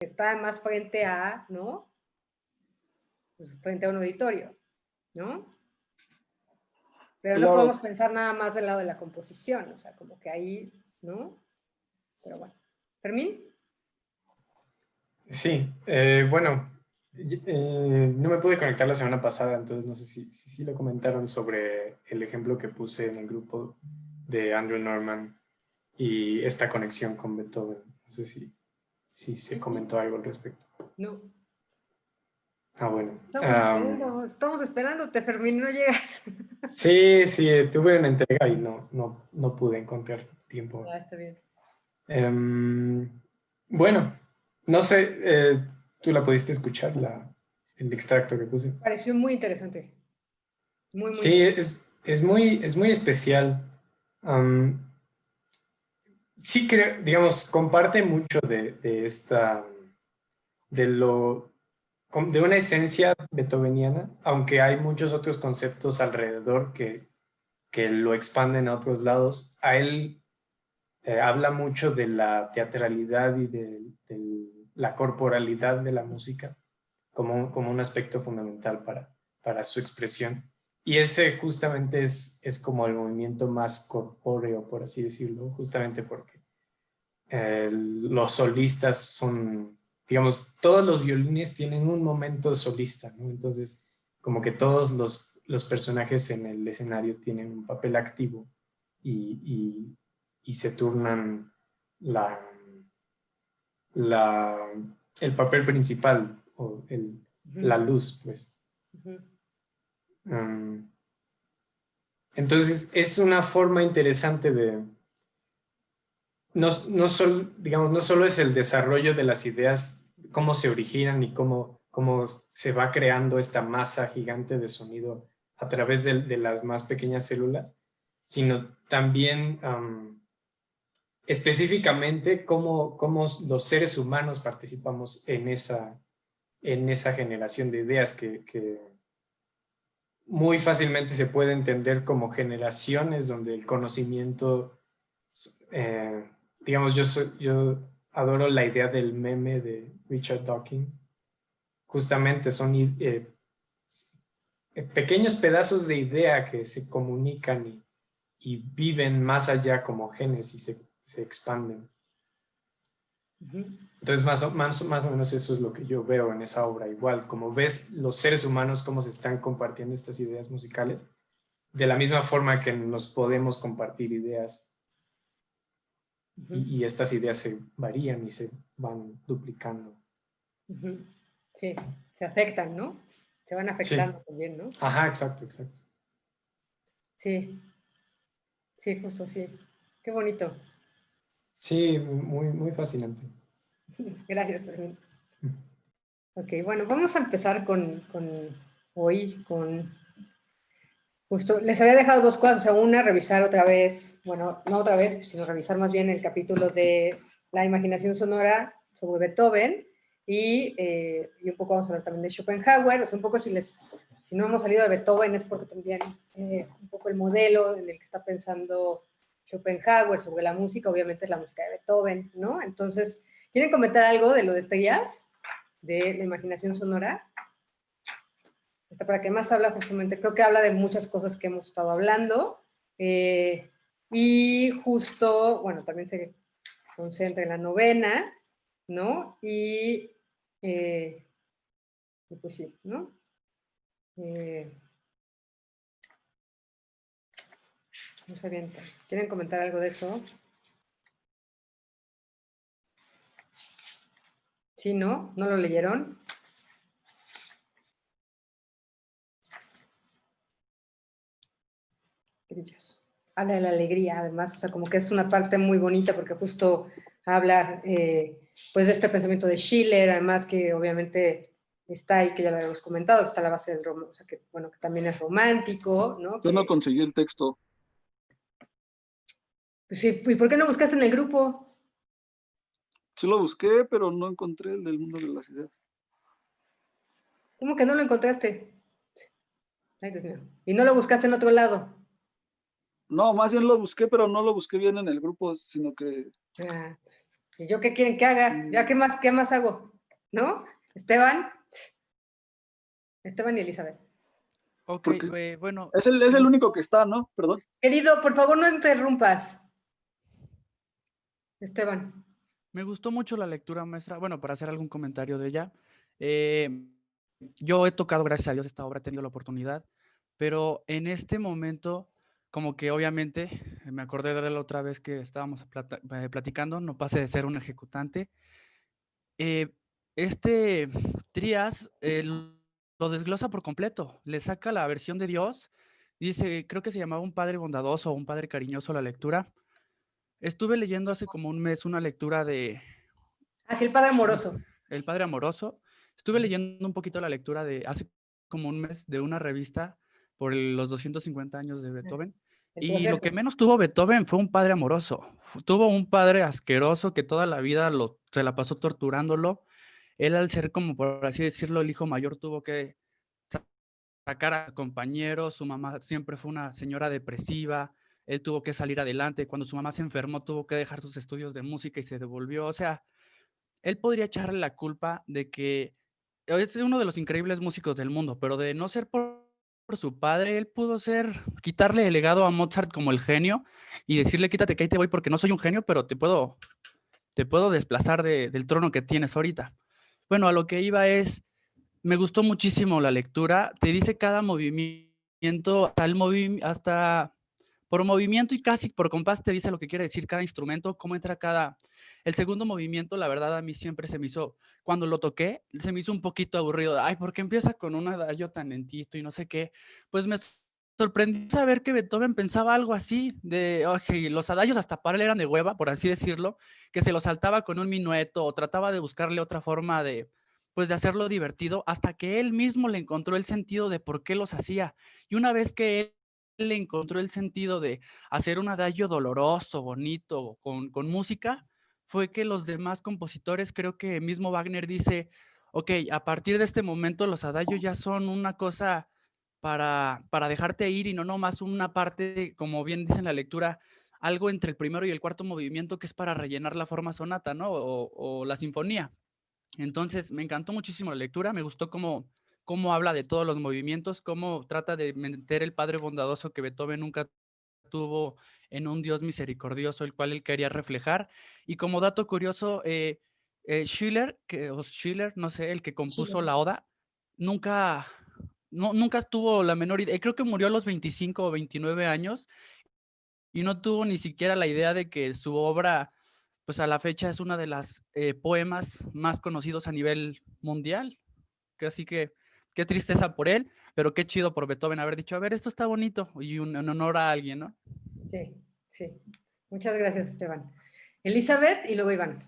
está más frente a, ¿no? Pues frente a un auditorio, ¿no? Pero no podemos pensar nada más del lado de la composición, o sea, como que ahí, ¿no? Pero bueno. ¿Fermín? Sí, bueno, no me pude conectar la semana pasada, entonces no sé si lo comentaron sobre el ejemplo que puse en el grupo de Andrew Norman y esta conexión con Beethoven. No sé si se comentó algo al respecto. No. Ah, bueno. Estamos esperándote, Fermín, no llegas. Sí, tuve una entrega y no pude encontrar tiempo. Ya, está bien. Bueno, no sé, tú la pudiste escuchar, el extracto que puse. Pareció muy interesante. Muy Sí, interesante. es muy especial. Sí creo, digamos, comparte mucho de una esencia beethoveniana, aunque hay muchos otros conceptos alrededor que lo expanden a otros lados. A él habla mucho de la teatralidad y de la corporalidad de la música como un aspecto fundamental para su expresión. Y ese justamente es como el movimiento más corpóreo, por así decirlo, justamente porque los solistas son, digamos, todos los violines tienen un momento solista, ¿no? Entonces, como que todos los personajes en el escenario tienen un papel activo y se turnan la, la, el papel principal o la luz, pues. Entonces, es una forma interesante de, digamos, no solo es el desarrollo de las ideas, cómo se originan y cómo se va creando esta masa gigante de sonido a través de las más pequeñas células, sino también específicamente cómo los seres humanos participamos en esa generación de ideas que muy fácilmente se puede entender como generaciones donde el conocimiento, digamos, yo adoro la idea del meme de Richard Dawkins. Justamente son pequeños pedazos de idea que se comunican y viven más allá como genes y se expanden. Entonces, más o menos eso es lo que yo veo en esa obra. Igual, como ves los seres humanos cómo se están compartiendo estas ideas musicales, de la misma forma que nos podemos compartir ideas y estas ideas se varían y se van duplicando. Sí, se afectan, ¿no? Se van afectando también, ¿no? Ajá, exacto. Sí, sí, justo sí. Qué bonito. Sí, muy fascinante. Gracias, Fermín. Ok, bueno, vamos a empezar con justo, les había dejado dos cosas, o sea, una, revisar otra vez, bueno, no otra vez, sino revisar más bien el capítulo de la imaginación sonora sobre Beethoven y un poco vamos a hablar también de Schopenhauer, o sea, un poco si no hemos salido de Beethoven es porque también un poco el modelo en el que está pensando Schopenhauer sobre la música, obviamente es la música de Beethoven, ¿no? Entonces, ¿quieren comentar algo de lo de Tellas, de la imaginación sonora? Para que más habla justamente, creo que habla de muchas cosas que hemos estado hablando, y justo, bueno, también se concentra en la novena, ¿no? Y pues sí, ¿no? No sé bien, ¿quieren comentar algo de eso? ¿Sí, no? ¿No lo leyeron? Grillos. Habla de la alegría, además, o sea, como que es una parte muy bonita porque justo habla, pues, de este pensamiento de Schiller, además que obviamente está ahí, que ya lo habíamos comentado, que está a la base del romance, o sea, que, bueno, que también es romántico, ¿no? Yo no conseguí el texto. Pues sí, ¿y por qué no buscaste en el grupo? Sí lo busqué, pero no encontré el del mundo de las ideas. ¿Cómo que no lo encontraste? Ay, Dios mío. ¿Y no lo buscaste en otro lado? No, más bien lo busqué, pero no lo busqué bien en el grupo, sino que... ¿Y yo qué quieren que haga? ¿Ya qué más hago? ¿No? Esteban y Elizabeth. Ok, Porque bueno. es el único que está, ¿no? Perdón. Querido, por favor, no interrumpas. Esteban. Me gustó mucho la lectura, maestra. Bueno, para hacer algún comentario de ella. Yo he tocado, gracias a Dios, esta obra, he tenido la oportunidad, pero en este momento, como que obviamente, me acordé de la otra vez que estábamos platicando, no pase de ser un ejecutante. Este Trías lo desglosa por completo, le saca la versión de Dios, dice, creo que se llamaba un padre bondadoso o un padre cariñoso la lectura. Estuve leyendo hace como un mes una lectura de Así el padre amoroso. El padre amoroso. Estuve leyendo un poquito la lectura de hace como un mes de una revista por los 250 años de Beethoven. El Y lo proceso. que menos tuvo Beethoven fue un padre amoroso. Tuvo un padre asqueroso que toda la vida se la pasó torturándolo. Él, al ser como por así decirlo, el hijo mayor, tuvo que sacar a compañeros. Su mamá siempre fue una señora depresiva. Él tuvo que salir adelante. Cuando su mamá se enfermó, tuvo que dejar sus estudios de música y se devolvió. O sea, él podría echarle la culpa de que es uno de los increíbles músicos del mundo, pero de no ser por su padre, él pudo quitarle el legado a Mozart como el genio y decirle, quítate que ahí te voy porque no soy un genio, pero te puedo desplazar del trono que tienes ahorita. Bueno, a lo que iba me gustó muchísimo la lectura, te dice cada movimiento, hasta por movimiento y casi por compás te dice lo que quiere decir cada instrumento, cómo entra cada... El segundo movimiento, la verdad, a mí siempre se me hizo, cuando lo toqué, se me hizo un poquito aburrido. Ay, ¿por qué empieza con un adagio tan lentito y no sé qué? Pues me sorprendí saber que Beethoven pensaba algo así, oye, los adagios hasta para él eran de hueva, por así decirlo, que se lo saltaba con un minueto o trataba de buscarle otra forma pues de hacerlo divertido, hasta que él mismo le encontró el sentido de por qué los hacía. Y una vez que él le encontró el sentido de hacer un adagio doloroso, bonito, con música, fue que los demás compositores, creo que mismo Wagner dice, ok, a partir de este momento los adagios ya son una cosa para dejarte ir y no nomás una parte, como bien dice en la lectura, algo entre el primero y el cuarto movimiento que es para rellenar la forma sonata, ¿no? O la sinfonía. Entonces, me encantó muchísimo la lectura, me gustó cómo habla de todos los movimientos, cómo trata de meter el padre bondadoso que Beethoven nunca tuvo en un Dios misericordioso, el cual él quería reflejar. Y como dato curioso, Schiller, no sé, el que compuso la Oda, nunca, nunca tuvo la menor idea, creo que murió a los 25 o 29 años y no tuvo ni siquiera la idea de que su obra, pues a la fecha es una de las poemas más conocidos a nivel mundial. Así que qué tristeza por él, pero qué chido por Beethoven haber dicho, a ver, esto está bonito y en honor a alguien, ¿no? Sí, sí. Muchas gracias, Esteban. Elizabeth y luego Iván.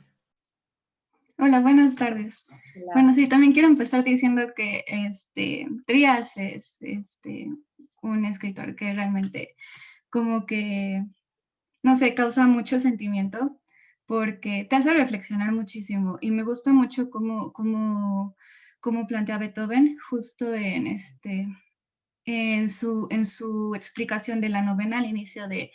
Hola, buenas tardes. La... Bueno, sí, también quiero empezar diciendo que Trías es un escritor que realmente como que, no sé, causa mucho sentimiento porque te hace reflexionar muchísimo y me gusta mucho cómo plantea Beethoven justo en su explicación de la novena al inicio del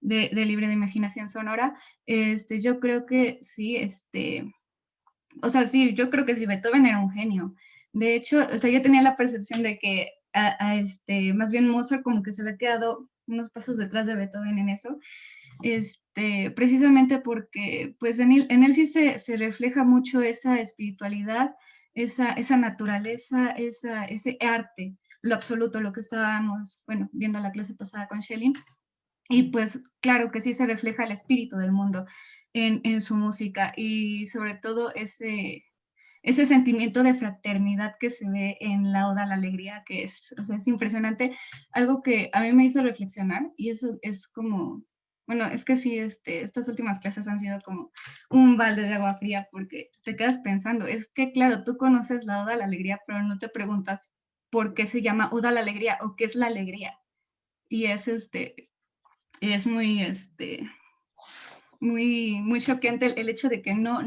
libro de imaginación sonora. Yo creo que sí, o sea, sí, yo creo que sí, Beethoven era un genio. De hecho, o sea, yo tenía la percepción de que más bien Mozart como que se había quedado unos pasos detrás de Beethoven en eso, precisamente porque pues en él sí se refleja mucho esa espiritualidad, esa naturaleza, ese arte, lo absoluto, lo que estábamos, bueno, viendo la clase pasada con Schelling. Y pues claro que sí se refleja el espíritu del mundo en su música y sobre todo ese sentimiento de fraternidad que se ve en la Oda a la Alegría, que o sea, es impresionante, algo que a mí me hizo reflexionar y eso es como, bueno, es que sí, estas últimas clases han sido como un balde de agua fría porque te quedas pensando, es que claro, tú conoces la Oda a la Alegría, pero no te preguntas por qué se llama Oda a la Alegría o qué es la alegría. Y es muy choqueante el hecho de que no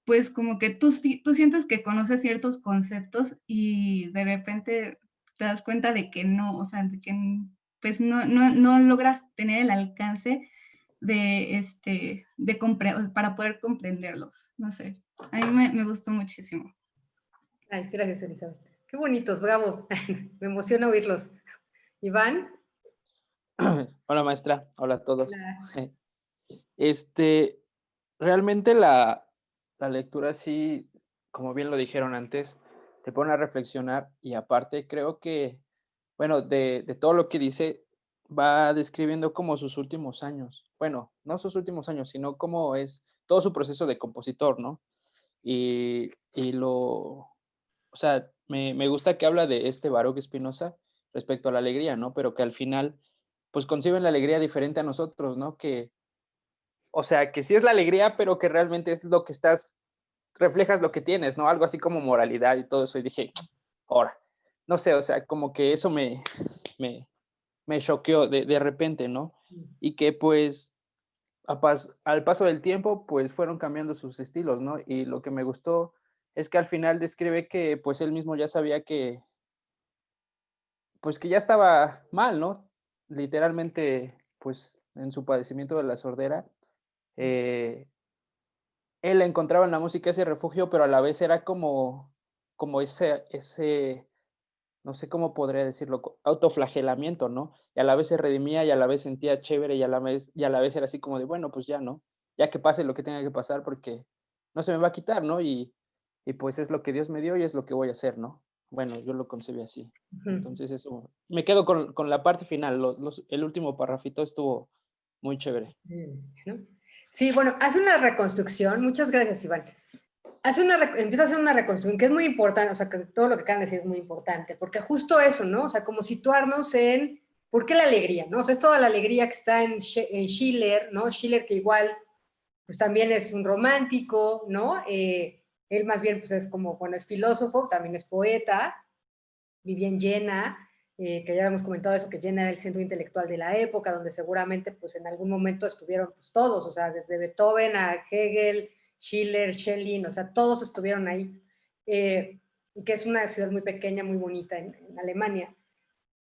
pues como que tú sientes que conoces ciertos conceptos y de repente te das cuenta de que no, o sea, de que pues no logras tener el alcance para poder comprenderlos. No sé, a mí me gustó muchísimo. Ay, gracias, Elizabeth. Qué bonitos, bravo. Me emociona oírlos. Iván. Hola maestra, hola a todos. Hola. Realmente la lectura sí, como bien lo dijeron antes, te pone a reflexionar y aparte creo que, bueno, de todo lo que dice, va describiendo como sus últimos años. Bueno, no sus últimos años, sino cómo es todo su proceso de compositor, ¿no? O sea, me gusta que habla de Baruch Spinoza respecto a la alegría, ¿no? Pero que al final, pues conciben la alegría diferente a nosotros, ¿no? O sea, que sí es la alegría, pero que realmente es lo que reflejas lo que tienes, ¿no? Algo así como moralidad y todo eso. Y dije, ahora, no sé, o sea, como que eso me choqueó de repente, ¿no? Y que pues al paso del tiempo, pues fueron cambiando sus estilos, ¿no? Y lo que me gustó es que al final describe que pues él mismo ya sabía pues que ya estaba mal, ¿no? Literalmente, pues en su padecimiento de la sordera, él encontraba en la música ese refugio, pero a la vez era como ese, no sé cómo podría decirlo, autoflagelamiento, ¿no? Y a la vez se redimía y a la vez sentía chévere y a la vez era así como de, bueno, pues ya, ¿no? Ya que pase lo que tenga que pasar porque no se me va a quitar, ¿no? Y pues es lo que Dios me dio y es lo que voy a hacer, ¿no? Bueno, yo lo concebí así. Entonces eso, me quedo con la parte final, el último parrafito estuvo muy chévere. Sí, bueno, hace una reconstrucción, muchas gracias, Iván. Empieza a hacer una reconstrucción que es muy importante, o sea, que todo lo que acaban de decir es muy importante, porque justo eso, ¿no? O sea, como situarnos en, ¿por qué la alegría, no? O sea, es toda la alegría que está en Schiller, ¿no? Schiller que igual, pues también es un romántico, ¿no? Él más bien, pues es como, bueno, es filósofo, también es poeta, vivía en Jena, que ya habíamos comentado eso, que Jena era el centro intelectual de la época, donde seguramente, pues en algún momento estuvieron pues, todos, o sea, desde Beethoven a Hegel, Schiller, Schelling, o sea, todos estuvieron ahí, y que es una ciudad muy pequeña, muy bonita en Alemania.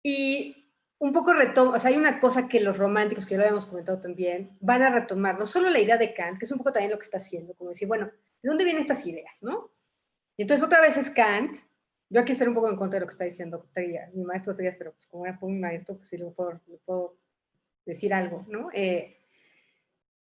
Y un poco o sea, hay una cosa que los románticos, que ya lo habíamos comentado también, van a retomar, no solo la idea de Kant, que es un poco también lo que está haciendo, como decir, bueno, ¿de dónde vienen estas ideas, no? Y entonces otra vez es Kant. Yo aquí estoy un poco en contra de lo que está diciendo mi maestro Trías, pero pues como era mi maestro, pues sí le puedo decir algo, ¿no? Que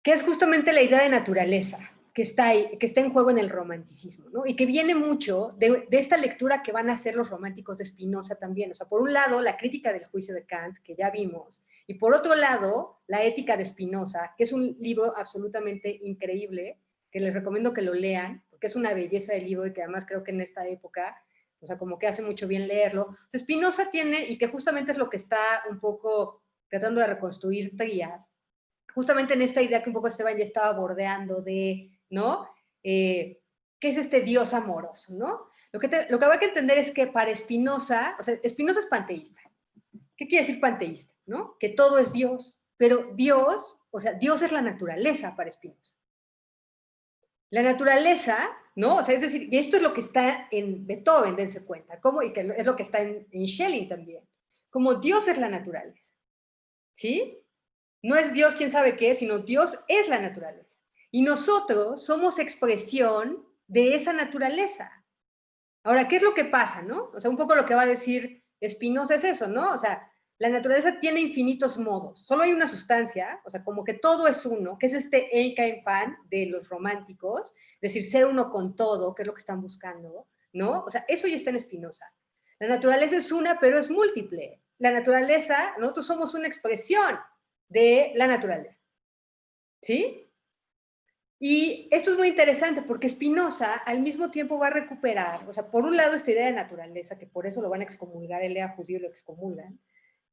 es justamente la idea de naturaleza que está ahí, que está en juego en el romanticismo, ¿no? Y que viene mucho de esta lectura que van a hacer los románticos de Spinoza también. O sea, por un lado, la crítica del juicio de Kant, que ya vimos, y por otro lado, la ética de Spinoza, que es un libro absolutamente increíble, que les recomiendo que lo lean, porque es una belleza de libro y que además creo que en esta época, o sea, como que hace mucho bien leerlo. O sea, Spinoza tiene, y que justamente es lo que está un poco tratando de reconstruir Trías, justamente en esta idea que un poco Esteban ya estaba bordeando de, ¿no? ¿Qué es este Dios amoroso, no? Lo que habrá que entender es que para Spinoza, o sea, Spinoza es panteísta. ¿Qué quiere decir panteísta? ¿No? Que todo es Dios, pero Dios, o sea, Dios es la naturaleza para Spinoza. La naturaleza, ¿no? O sea, es decir, y esto es lo que está en Beethoven, dense cuenta, ¿cómo? Y que es lo que está en Schelling también. Como Dios es la naturaleza, ¿sí? No es Dios quién sabe qué, sino Dios es la naturaleza. Y nosotros somos expresión de esa naturaleza. Ahora, ¿qué es lo que pasa, no? O sea, un poco lo que va a decir Spinoza es eso, ¿no? O sea, la naturaleza tiene infinitos modos. Solo hay una sustancia, o sea, como que todo es uno, que es este Ein kein Pan de los románticos, es decir, ser uno con todo, que es lo que están buscando, ¿no? O sea, eso ya está en Spinoza. La naturaleza es una, pero es múltiple. La naturaleza, nosotros somos una expresión de la naturaleza. ¿Sí? Y esto es muy interesante porque Spinoza al mismo tiempo va a recuperar, o sea, por un lado esta idea de naturaleza, que por eso lo van a excomulgar, él era judío y lo excomulgan,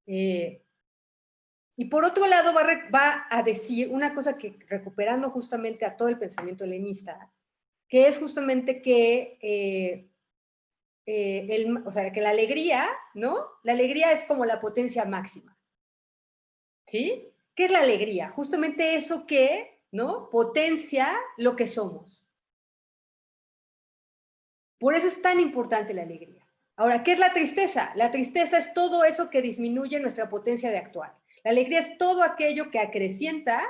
y por otro lado va a decir una cosa que recuperando justamente a todo el pensamiento helenista, que es justamente que, o sea, que la alegría, ¿no? La alegría es como la potencia máxima. ¿Sí? ¿Qué es la alegría? Justamente eso que, ¿no? Potencia lo que somos. Por eso es tan importante la alegría. Ahora, ¿qué es la tristeza? La tristeza es todo eso que disminuye nuestra potencia de actuar. La alegría es todo aquello que acrecienta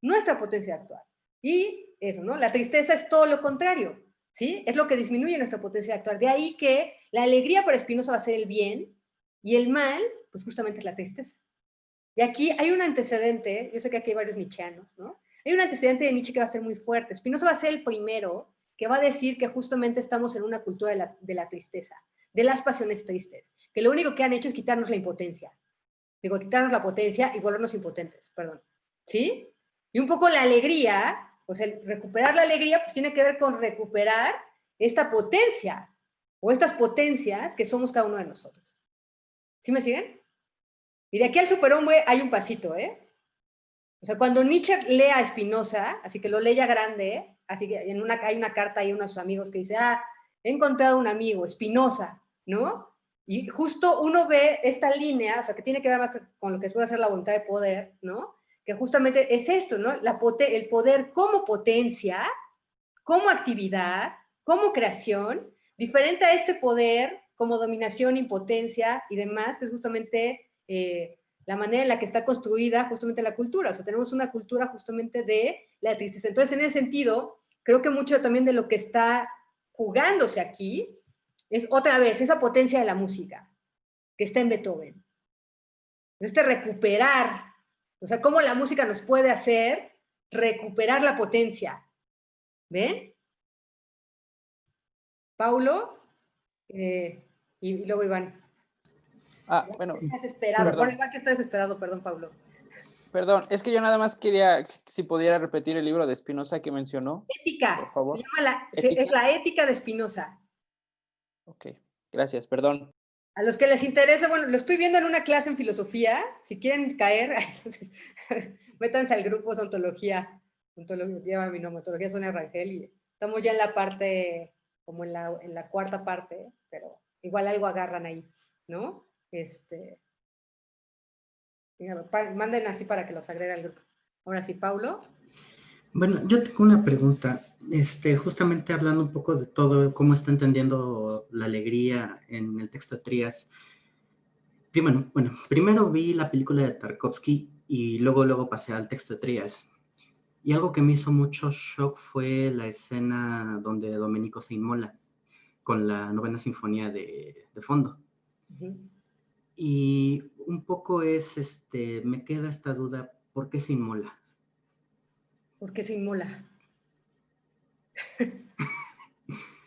nuestra potencia de actuar. Y eso, ¿no? La tristeza es todo lo contrario, ¿sí? Es lo que disminuye nuestra potencia de actuar. De ahí que la alegría para Spinoza va a ser el bien y el mal, pues justamente es la tristeza. Y aquí hay un antecedente, yo sé que aquí hay varios nietzscheanos, ¿no? Hay un antecedente de Nietzsche que va a ser muy fuerte. Spinoza va a ser el primero que va a decir que justamente estamos en una cultura de la tristeza, de las pasiones tristes, que lo único que han hecho es quitarnos la impotencia. Digo, quitarnos la potencia y volvernos impotentes, perdón. ¿Sí? Y un poco la alegría, pues el recuperar la alegría, pues tiene que ver con recuperar esta potencia, o estas potencias que somos cada uno de nosotros. ¿Sí me siguen? Y de aquí al superhombre hay un pasito, ¿eh? O sea, cuando Nietzsche lee a Spinoza, así que lo lee ya grande, así que hay una carta ahí a unos amigos que dice, he encontrado un amigo, Spinoza, ¿no? Y justo uno ve esta línea, o sea, que tiene que ver más con lo que puede hacer la voluntad de poder, ¿no? Que justamente es esto, ¿no? El poder como potencia, como actividad, como creación, diferente a este poder como dominación, impotencia y demás, que es justamente la manera en la que está construida justamente la cultura. O sea, tenemos una cultura justamente de la tristeza. Entonces, en ese sentido, creo que mucho también de lo que está jugándose aquí es otra vez esa potencia de la música que está en Beethoven. Este recuperar, o sea, cómo la música nos puede hacer recuperar la potencia. ¿Ven? Paulo y luego Iván. Bueno. Estás desesperado. Perdón. Iván que está desesperado, perdón, Paulo. Perdón, es que yo nada más quería, si pudiera repetir el libro de Spinoza que mencionó. Ética. Por favor. Es la ética de Spinoza. Ok, gracias, perdón. A los que les interesa, bueno, lo estoy viendo en una clase en filosofía. Si quieren caer, entonces, métanse al grupo de ontología. Lleva mi nombre, ontología Sonia Rangel, y estamos ya en la parte, como en la cuarta parte, pero igual algo agarran ahí, ¿no? Manden así para que los agregue al grupo. Ahora sí, Paulo. Bueno, yo tengo una pregunta, justamente hablando un poco de todo, cómo está entendiendo la alegría en el texto de Trías. Primero vi la película de Tarkovsky y luego pasé al texto de Trías. Y algo que me hizo mucho shock fue la escena donde Domenico se inmola con la novena sinfonía de fondo. Uh-huh. Y un poco me queda esta duda, ¿por qué se inmola? ¿Por qué se inmola?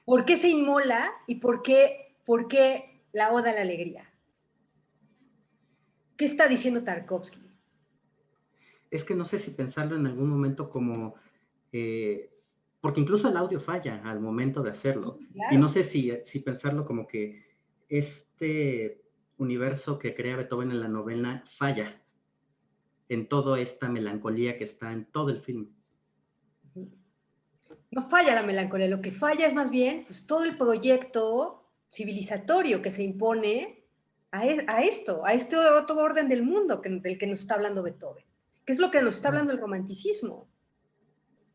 ¿Por qué se inmola y por qué la oda a la alegría? ¿Qué está diciendo Tarkovsky? Es que no sé si pensarlo en algún momento como... porque incluso el audio falla al momento de hacerlo. Sí, claro. Y no sé si pensarlo como que este universo que crea Beethoven en la novena falla en toda esta melancolía que está en todo el film. No falla la melancolía, lo que falla es más bien pues, todo el proyecto civilizatorio que se impone a este otro orden del mundo del que nos está hablando Beethoven, que es lo que nos está hablando el romanticismo.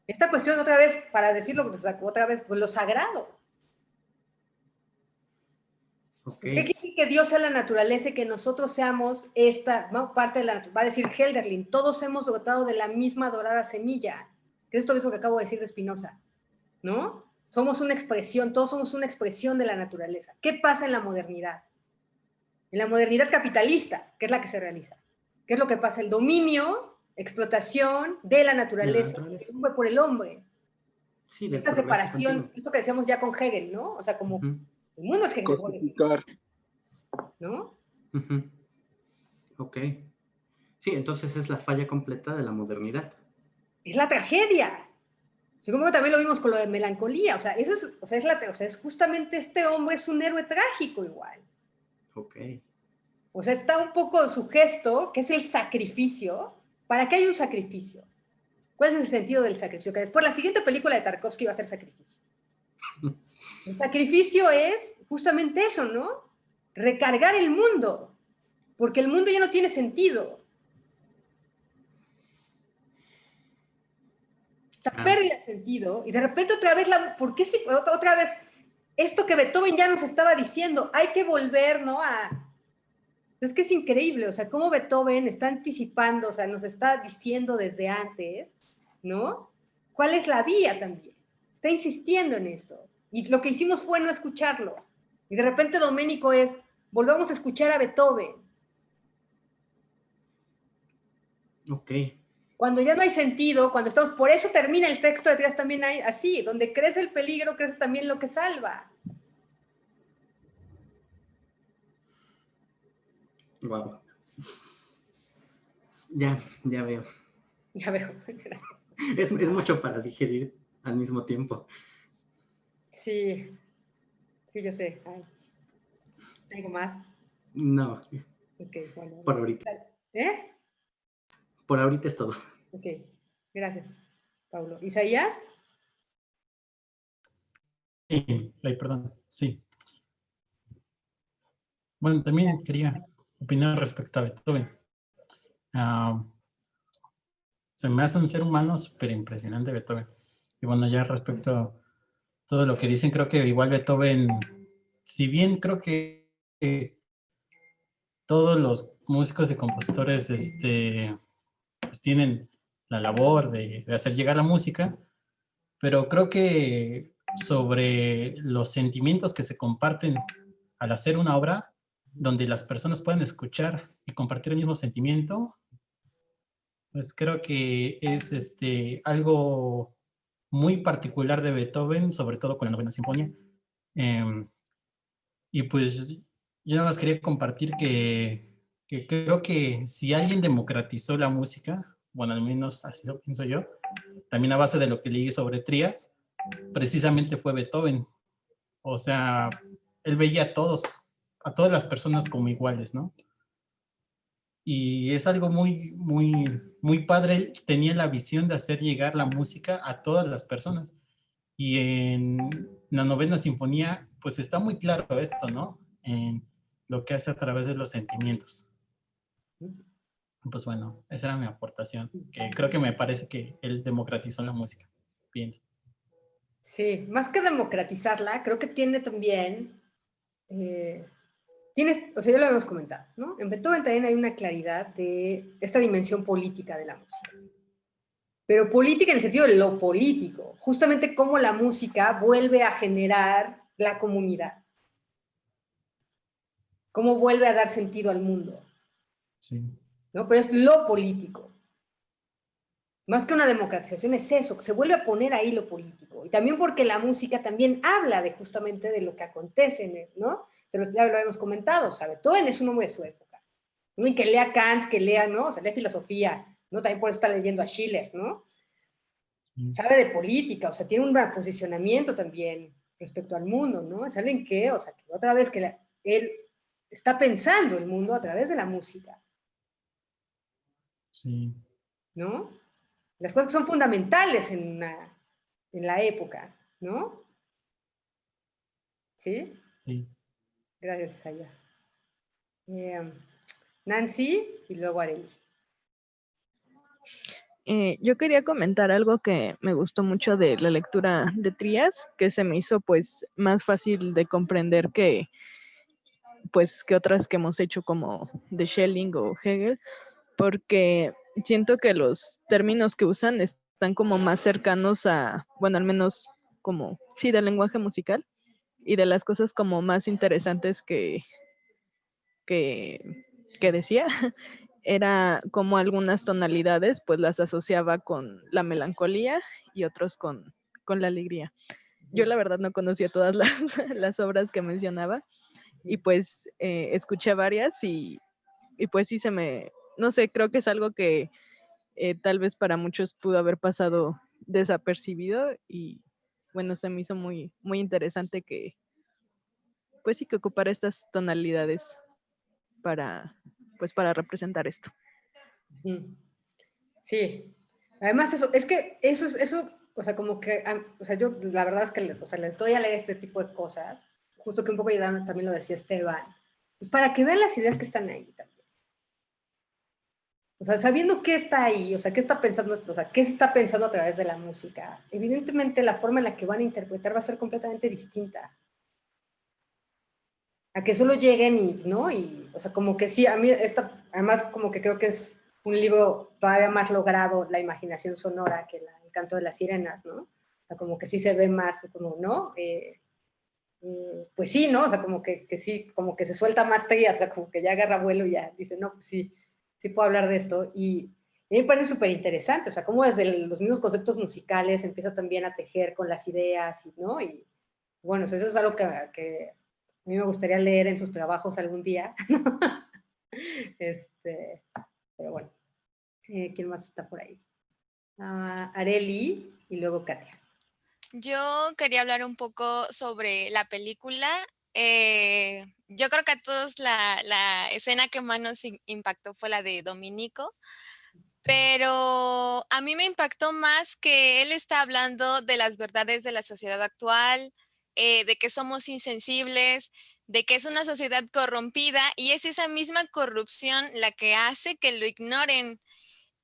Esta cuestión, otra vez, para decirlo otra vez, pues lo sagrado. Okay. ¿Qué quiere decir que Dios sea la naturaleza y que nosotros seamos esta parte de la naturaleza? Va a decir Hölderlin, todos hemos brotado de la misma dorada semilla, que es esto mismo que acabo de decir de Spinoza, ¿no? Somos una expresión, todos somos una expresión de la naturaleza. ¿Qué pasa en la modernidad? En la modernidad capitalista, que es la que se realiza. ¿Qué es lo que pasa? El dominio, explotación de la naturaleza, el hombre por el hombre. Sí, esta separación, continuo. Esto que decíamos ya con Hegel, ¿no? O sea, como el mundo es hegemónico, ¿no? Ok. Sí, entonces es la falla completa de la modernidad. Es la tragedia. Supongo que también lo vimos con lo de melancolía. O sea, eso es justamente este hombre es un héroe trágico igual. Ok. O sea, está un poco su gesto, que es el sacrificio. ¿Para qué hay un sacrificio? ¿Cuál es el sentido del sacrificio? Que después la siguiente película de Tarkovsky va a ser sacrificio. El sacrificio es justamente eso, ¿no? Recargar el mundo, porque el mundo ya no tiene sentido. Esta pérdida de sentido, y de repente otra vez, ¿por qué otra vez esto que Beethoven ya nos estaba diciendo? Hay que volver, ¿no? Es que es increíble, o sea, cómo Beethoven está anticipando, o sea, nos está diciendo desde antes ¿no? ¿Cuál es la vía también? Está insistiendo en esto. Y lo que hicimos fue no escucharlo. Y de repente Domenico es, volvamos a escuchar a Beethoven. Ok. Cuando ya no hay sentido, cuando estamos, por eso termina el texto de Trías también hay, así, donde crece el peligro, crece también lo que salva. Wow. Ya veo. Ya veo. Es mucho para digerir al mismo tiempo. Sí, sí, yo sé. Ay, ¿algo más? No, Ok, bueno. por ahorita. ¿Eh? Por ahorita es todo. Ok, gracias, Paulo. ¿Isaías? Sí, perdón, sí. Bueno, también quería opinar respecto a Beethoven. Ah, se me hace un ser humano súper impresionante Beethoven. Y bueno, ya respecto a todo lo que dicen, creo que igual Beethoven, si bien creo que todos los músicos y compositores pues tienen la labor de hacer llegar la música, pero creo que sobre los sentimientos que se comparten al hacer una obra donde las personas pueden escuchar y compartir el mismo sentimiento, pues creo que es algo muy particular de Beethoven, sobre todo con la novena sinfonía. Eh, y pues yo nada más quería compartir que creo que si alguien democratizó la música, bueno, al menos así lo pienso yo, también a base de lo que leí sobre Trías, precisamente fue Beethoven. O sea, él veía a todas las personas como iguales, ¿no? Y es algo muy padre. Él tenía la visión de hacer llegar la música a todas las personas. Y en la novena sinfonía, pues está muy claro esto, ¿no? En lo que hace a través de los sentimientos. Pues bueno, esa era mi aportación, que creo que me parece que él democratizó la música, pienso. Sí, más que democratizarla, creo que tiene también, o sea, ya lo habíamos comentado, ¿no? En Beethoven también hay una claridad de esta dimensión política de la música. Pero política en el sentido de lo político, justamente cómo la música vuelve a generar la comunidad, cómo vuelve a dar sentido al mundo, Sí. ¿no? Pero es lo político. Más que una democratización es eso, se vuelve a poner ahí lo político. Y también porque la música también habla de justamente de lo que acontece, ¿no? Ya lo hemos comentado, ¿sabe? Beethoven es un hombre de su época. ¿No? Y que lea Kant, que lea, ¿no? O sea, lea filosofía, ¿no? También por eso está leyendo a Schiller, ¿no? Sabe de política, o sea, tiene un posicionamiento también respecto al mundo, ¿no? ¿Saben qué? O sea, que otra vez que él está pensando el mundo a través de la música. Sí. ¿No? Las cosas que son fundamentales en la época, ¿no? ¿Sí? Sí. Gracias, Isaías. Nancy y luego Arely. Yo quería comentar algo que me gustó mucho de la lectura de Trías, que se me hizo pues más fácil de comprender que otras que hemos hecho como de Schelling o Hegel, porque siento que los términos que usan están como más cercanos a, bueno, al menos como, sí, del lenguaje musical y de las cosas como más interesantes que decía, era como algunas tonalidades, pues las asociaba con la melancolía y otros con la alegría. Yo la verdad no conocía todas las obras que mencionaba y pues escuché varias y pues sí no sé, creo que es algo que tal vez para muchos pudo haber pasado desapercibido y bueno, se me hizo muy, muy interesante que pues sí que ocupara estas tonalidades para representar esto. Sí. Además, eso, o sea, como que, o sea, yo la verdad es que les doy a leer este tipo de cosas, justo que un poco ya también lo decía Esteban, pues para que vean las ideas que están ahí también. O sea, sabiendo qué está ahí, o sea, qué está pensando, o sea, qué está pensando a través de la música, evidentemente la forma en la que van a interpretar va a ser completamente distinta. A que solo lleguen y, ¿no? Y, o sea, como que sí, a mí además como que creo que es un libro todavía más logrado, la imaginación sonora, que el canto de las sirenas, ¿no? O sea, como que sí se ve más, como, ¿no? Pues sí, ¿no? O sea, como que sí, como que se suelta más tría, o sea, como que ya agarra vuelo y ya dice, no, pues sí, sí puedo hablar de esto. Y a mí me parece súper interesante, o sea, cómo desde los mismos conceptos musicales empieza también a tejer con las ideas, ¿no? Y bueno, eso es algo que a mí me gustaría leer en sus trabajos algún día. Pero bueno, ¿quién más está por ahí? Areli y luego Katia. Yo quería hablar un poco sobre la película. Yo creo que a todos la escena que más nos impactó fue la de Dominico, pero a mí me impactó más que él está hablando de las verdades de la sociedad actual, de que somos insensibles, de que es una sociedad corrompida y es esa misma corrupción la que hace que lo ignoren.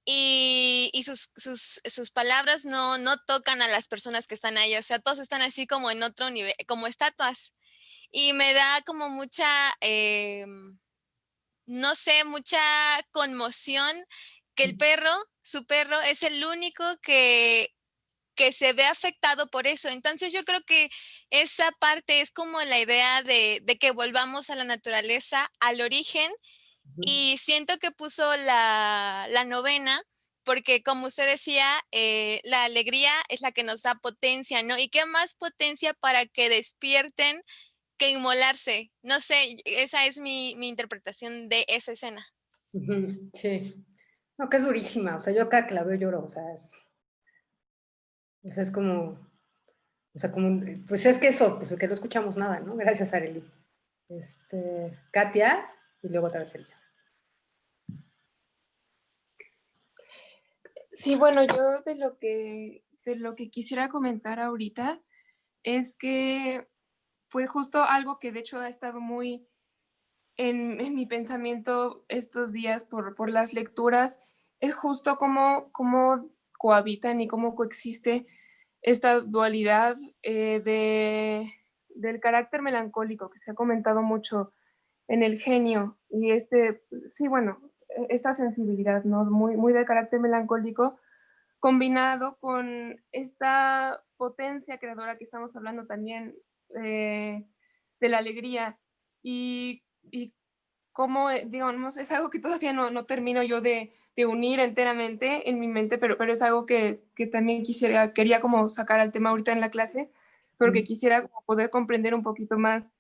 Y sus palabras no tocan a las personas que están ahí, o sea, todos están así como en otro nivel, como estatuas. Y me da como mucha, no sé, mucha conmoción que su perro, es el único que se ve afectado por eso. Entonces yo creo que esa parte es como la idea de que volvamos a la naturaleza, al origen, y siento que puso la novena, porque como usted decía, la alegría es la que nos da potencia, ¿no? ¿Y qué más potencia para que despierten que inmolarse? No sé, esa es mi interpretación de esa escena. Sí. No, que es durísima, o sea, yo cada que la veo lloro, o sea, es como, o sea, como, pues es que eso, pues que no escuchamos nada, ¿no? Gracias, Arely. Katia, y luego otra vez Elisa. Sí, bueno, yo de lo que quisiera comentar ahorita es que pues justo algo que de hecho ha estado muy en mi pensamiento estos días por las lecturas es justo cómo cohabitan y cómo coexiste esta dualidad del carácter melancólico que se ha comentado mucho en el genio y sí, bueno, esta sensibilidad, ¿no? Muy, muy de carácter melancólico, combinado con esta potencia creadora que estamos hablando también de la alegría y cómo, digamos, es algo que todavía no termino yo de unir enteramente en mi mente, pero es algo que también quería como sacar al tema ahorita en la clase, porque quisiera como poder comprender un poquito más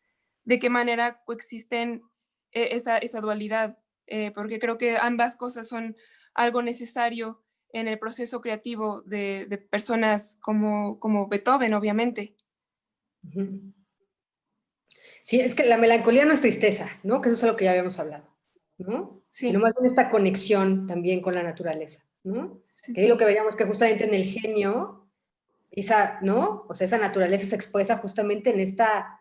de qué manera coexisten esa dualidad, porque creo que ambas cosas son algo necesario en el proceso creativo de personas como Beethoven, obviamente. Sí, es que la melancolía no es tristeza, ¿no? Que eso es algo que ya habíamos hablado, ¿no? Sí. Sino más bien esta conexión también con la naturaleza, ¿no? Sí, que es lo que veíamos que justamente en el genio, ¿no? O sea, esa naturaleza se expresa justamente en esta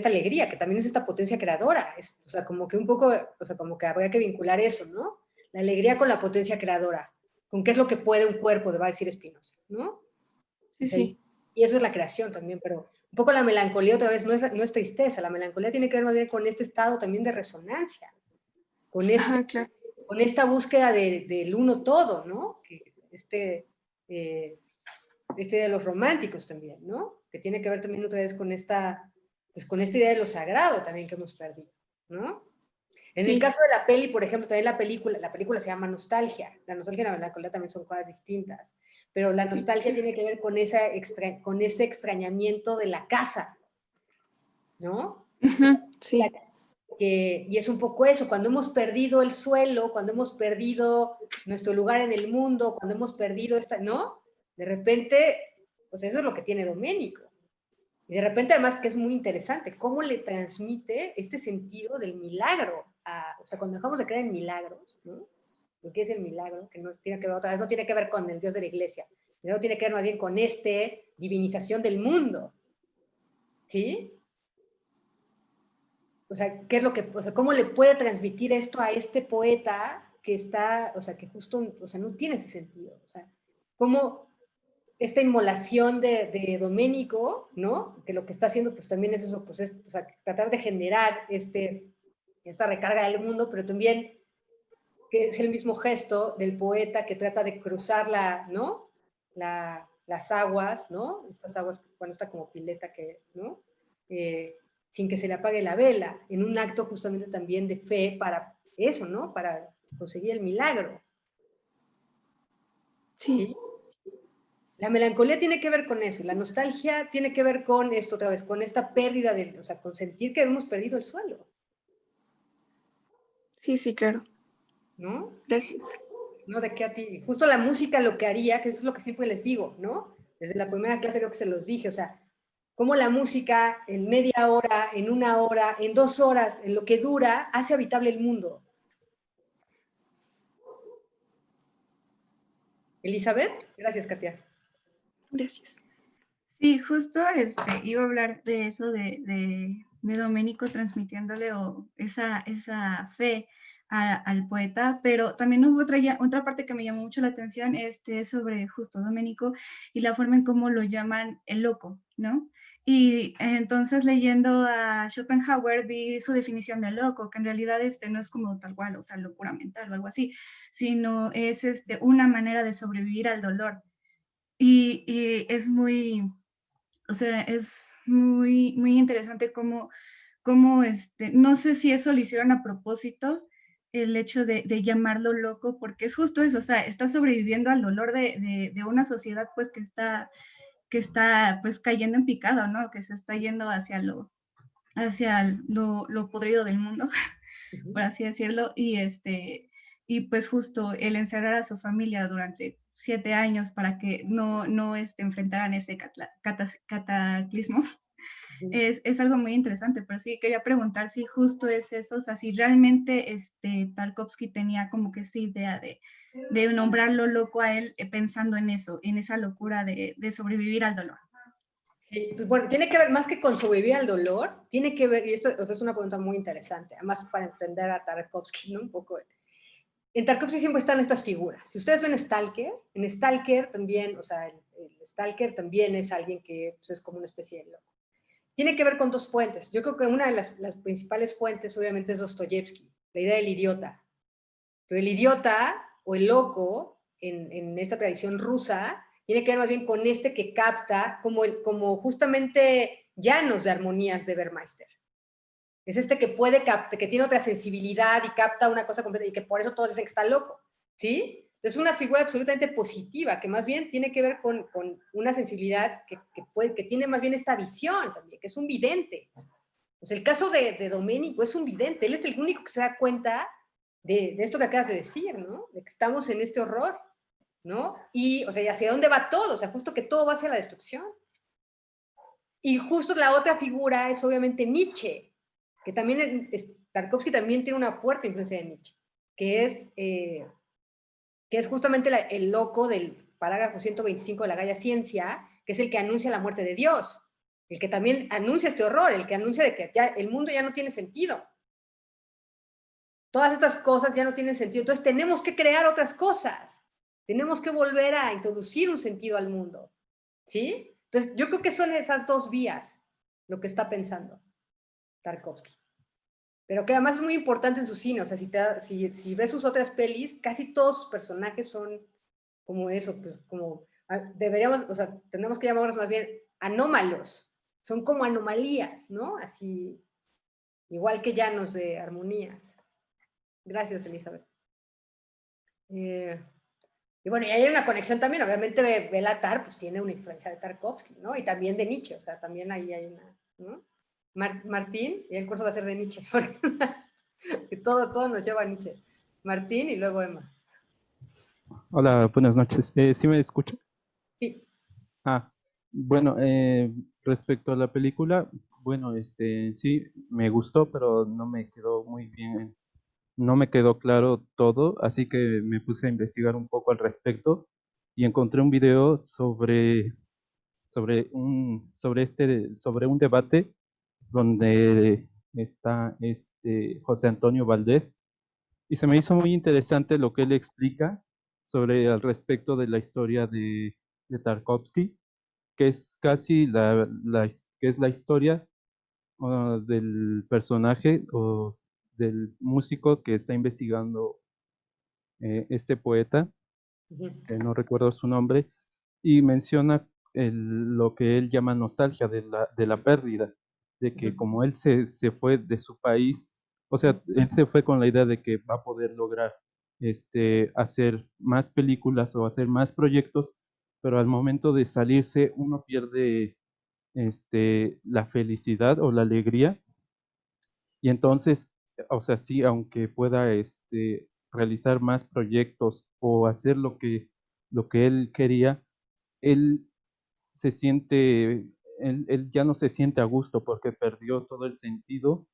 alegría, que también es esta potencia creadora. O sea, como que un poco, o sea, como que habría que vincular eso, ¿no? La alegría con la potencia creadora, con qué es lo que puede un cuerpo, va a decir Spinoza, ¿no? Sí, o sea, sí. Y eso es la creación también, pero un poco la melancolía otra vez no es tristeza, la melancolía tiene que ver más bien con este estado también de resonancia, con, Claro. con esta búsqueda del uno todo, ¿no? De los románticos también, ¿no? Que tiene que ver también otra vez con pues con esta idea de lo sagrado también que hemos perdido, ¿no? En el caso de la peli, por ejemplo, también la película se llama Nostalgia. La nostalgia y la melancolía también son cosas distintas, pero la nostalgia tiene que ver con ese extrañamiento de la casa, ¿no? Sí. Y es un poco eso, cuando hemos perdido el suelo, cuando hemos perdido nuestro lugar en el mundo, cuando hemos perdido ¿no? De repente, pues eso es lo que tiene Domenico. Y de repente además que es muy interesante, cómo le transmite este sentido del milagro. O sea, cuando dejamos de creer en milagros, ¿no? Lo que es el milagro, que no tiene que ver, otra vez no tiene que ver con el Dios de la iglesia, no tiene que ver más bien con divinización del mundo. ¿Sí? O sea, ¿cómo le puede transmitir esto a este poeta que está, o sea, que justo, o sea, no tiene ese sentido? O sea, cómo esta inmolación de Domenico, ¿no? Que lo que está haciendo, pues también es eso, pues es, o sea, tratar de generar esta recarga del mundo, pero también que es el mismo gesto del poeta que trata de cruzar ¿no? Las aguas, ¿no? Estas aguas, bueno, está como pileta que, ¿no? Sin que se le apague la vela, en un acto justamente también de fe para eso, ¿no? Para conseguir el milagro. Sí. La melancolía tiene que ver con eso, la nostalgia tiene que ver con esto otra vez, con esta pérdida, o sea, con sentir que hemos perdido el suelo. Sí, sí, claro. ¿No? Gracias. No, de qué a ti. Justo la música lo que haría, que eso es lo que siempre les digo, ¿no? Desde la primera clase creo que se los dije, o sea, cómo la música en media hora, en una hora, en 2 horas, en lo que dura, hace habitable el mundo. Elizabeth, gracias, Katia. Gracias. Sí, justo iba a hablar de eso de Domenico transmitiéndole esa fe al poeta, pero también hubo otra parte que me llamó mucho la atención, sobre justo Domenico y la forma en cómo lo llaman el loco, ¿no? Y entonces leyendo a Schopenhauer vi su definición de loco, que en realidad no es como tal cual, o sea, locura mental o algo así, sino es una manera de sobrevivir al dolor. Y es muy, o sea, es muy, muy interesante cómo no sé si eso lo hicieron a propósito, el hecho de llamarlo loco, porque es justo eso, o sea, está sobreviviendo al dolor de una sociedad pues que está pues cayendo en picado, ¿no? Que se está yendo hacia lo podrido del mundo, por así decirlo, y pues justo el encerrar a su familia durante 7 años para que no enfrentaran ese cataclismo, es algo muy interesante, pero sí quería preguntar si justo es eso, o sea, si realmente Tarkovsky tenía como que esa idea de nombrarlo loco a él pensando en eso, en esa locura de sobrevivir al dolor. Sí, pues bueno, tiene que ver más que con sobrevivir al dolor, tiene que ver, y esto es una pregunta muy interesante, además para entender a Tarkovsky, ¿no? Un poco. En Tarkovsky siempre están estas figuras. Si ustedes ven Stalker, en Stalker también, o sea, el Stalker también es alguien que pues, es como una especie de loco. Tiene que ver con 2 fuentes. Yo creo que una de las principales fuentes, obviamente, es Dostoyevsky, la idea del idiota. Pero el idiota o el loco, en esta tradición rusa, tiene que ver más bien con que capta como justamente llanos de armonías de Vermeister. Es que puede que tiene otra sensibilidad y capta una cosa completa y que por eso todos dicen que está loco, ¿sí? Entonces es una figura absolutamente positiva, que más bien tiene que ver con una sensibilidad que tiene más bien esta visión también, que es un vidente. Pues el caso de Domenico es un vidente, él es el único que se da cuenta de esto que acabas de decir, ¿no? De que estamos en este horror, ¿no? Y, o sea, ¿y hacia dónde va todo? O sea, justo que todo va hacia la destrucción. Y justo la otra figura es obviamente Nietzsche, que también Tarkovsky también tiene una fuerte influencia de Nietzsche, que es justamente el loco del parágrafo 125 de la Gaia Ciencia, que es el que anuncia la muerte de Dios, el que también anuncia este horror, el que anuncia de que ya el mundo ya no tiene sentido. Todas estas cosas ya no tienen sentido, entonces tenemos que crear otras cosas, tenemos que volver a introducir un sentido al mundo, ¿sí? Entonces yo creo que son esas 2 vías lo que está pensando Tarkovsky. Pero que además es muy importante en su cine, o sea, si ves sus otras pelis, casi todos sus personajes son como eso, pues como, deberíamos, o sea, tenemos que llamarlos más bien anómalos, son como anomalías, ¿no? Así, igual que llanos de armonías. Gracias, Elizabeth. Y bueno, y hay una conexión también, obviamente Béla Tarr, pues tiene una influencia de Tarkovsky, ¿no? Y también de Nietzsche, o sea, también ahí hay una, ¿no? Martín, y el curso va a ser de Nietzsche, porque todo nos lleva a Nietzsche. Martín y luego Emma. Hola, buenas noches. ¿Sí me escucha? Sí. Bueno, respecto a la película, bueno, sí, me gustó, pero no me quedó muy bien, no me quedó claro todo, así que me puse a investigar un poco al respecto y encontré un video sobre un debate donde está José Antonio Valdés, y se me hizo muy interesante lo que él explica sobre al respecto de la historia de Tarkovsky, que es casi que es la historia del personaje o del músico que está investigando este poeta, Ujú. que no recuerdo su nombre, y menciona lo que él llama nostalgia de la pérdida, de que Ujú. como él se fue de su país, o sea, él se fue con la idea de que va a poder lograr hacer más películas o hacer más proyectos, pero al momento de salirse uno pierde la felicidad o la alegría, y entonces, o sea, sí, aunque pueda realizar más proyectos o hacer lo que él quería, él se siente, él ya no se siente a gusto porque perdió todo el sentido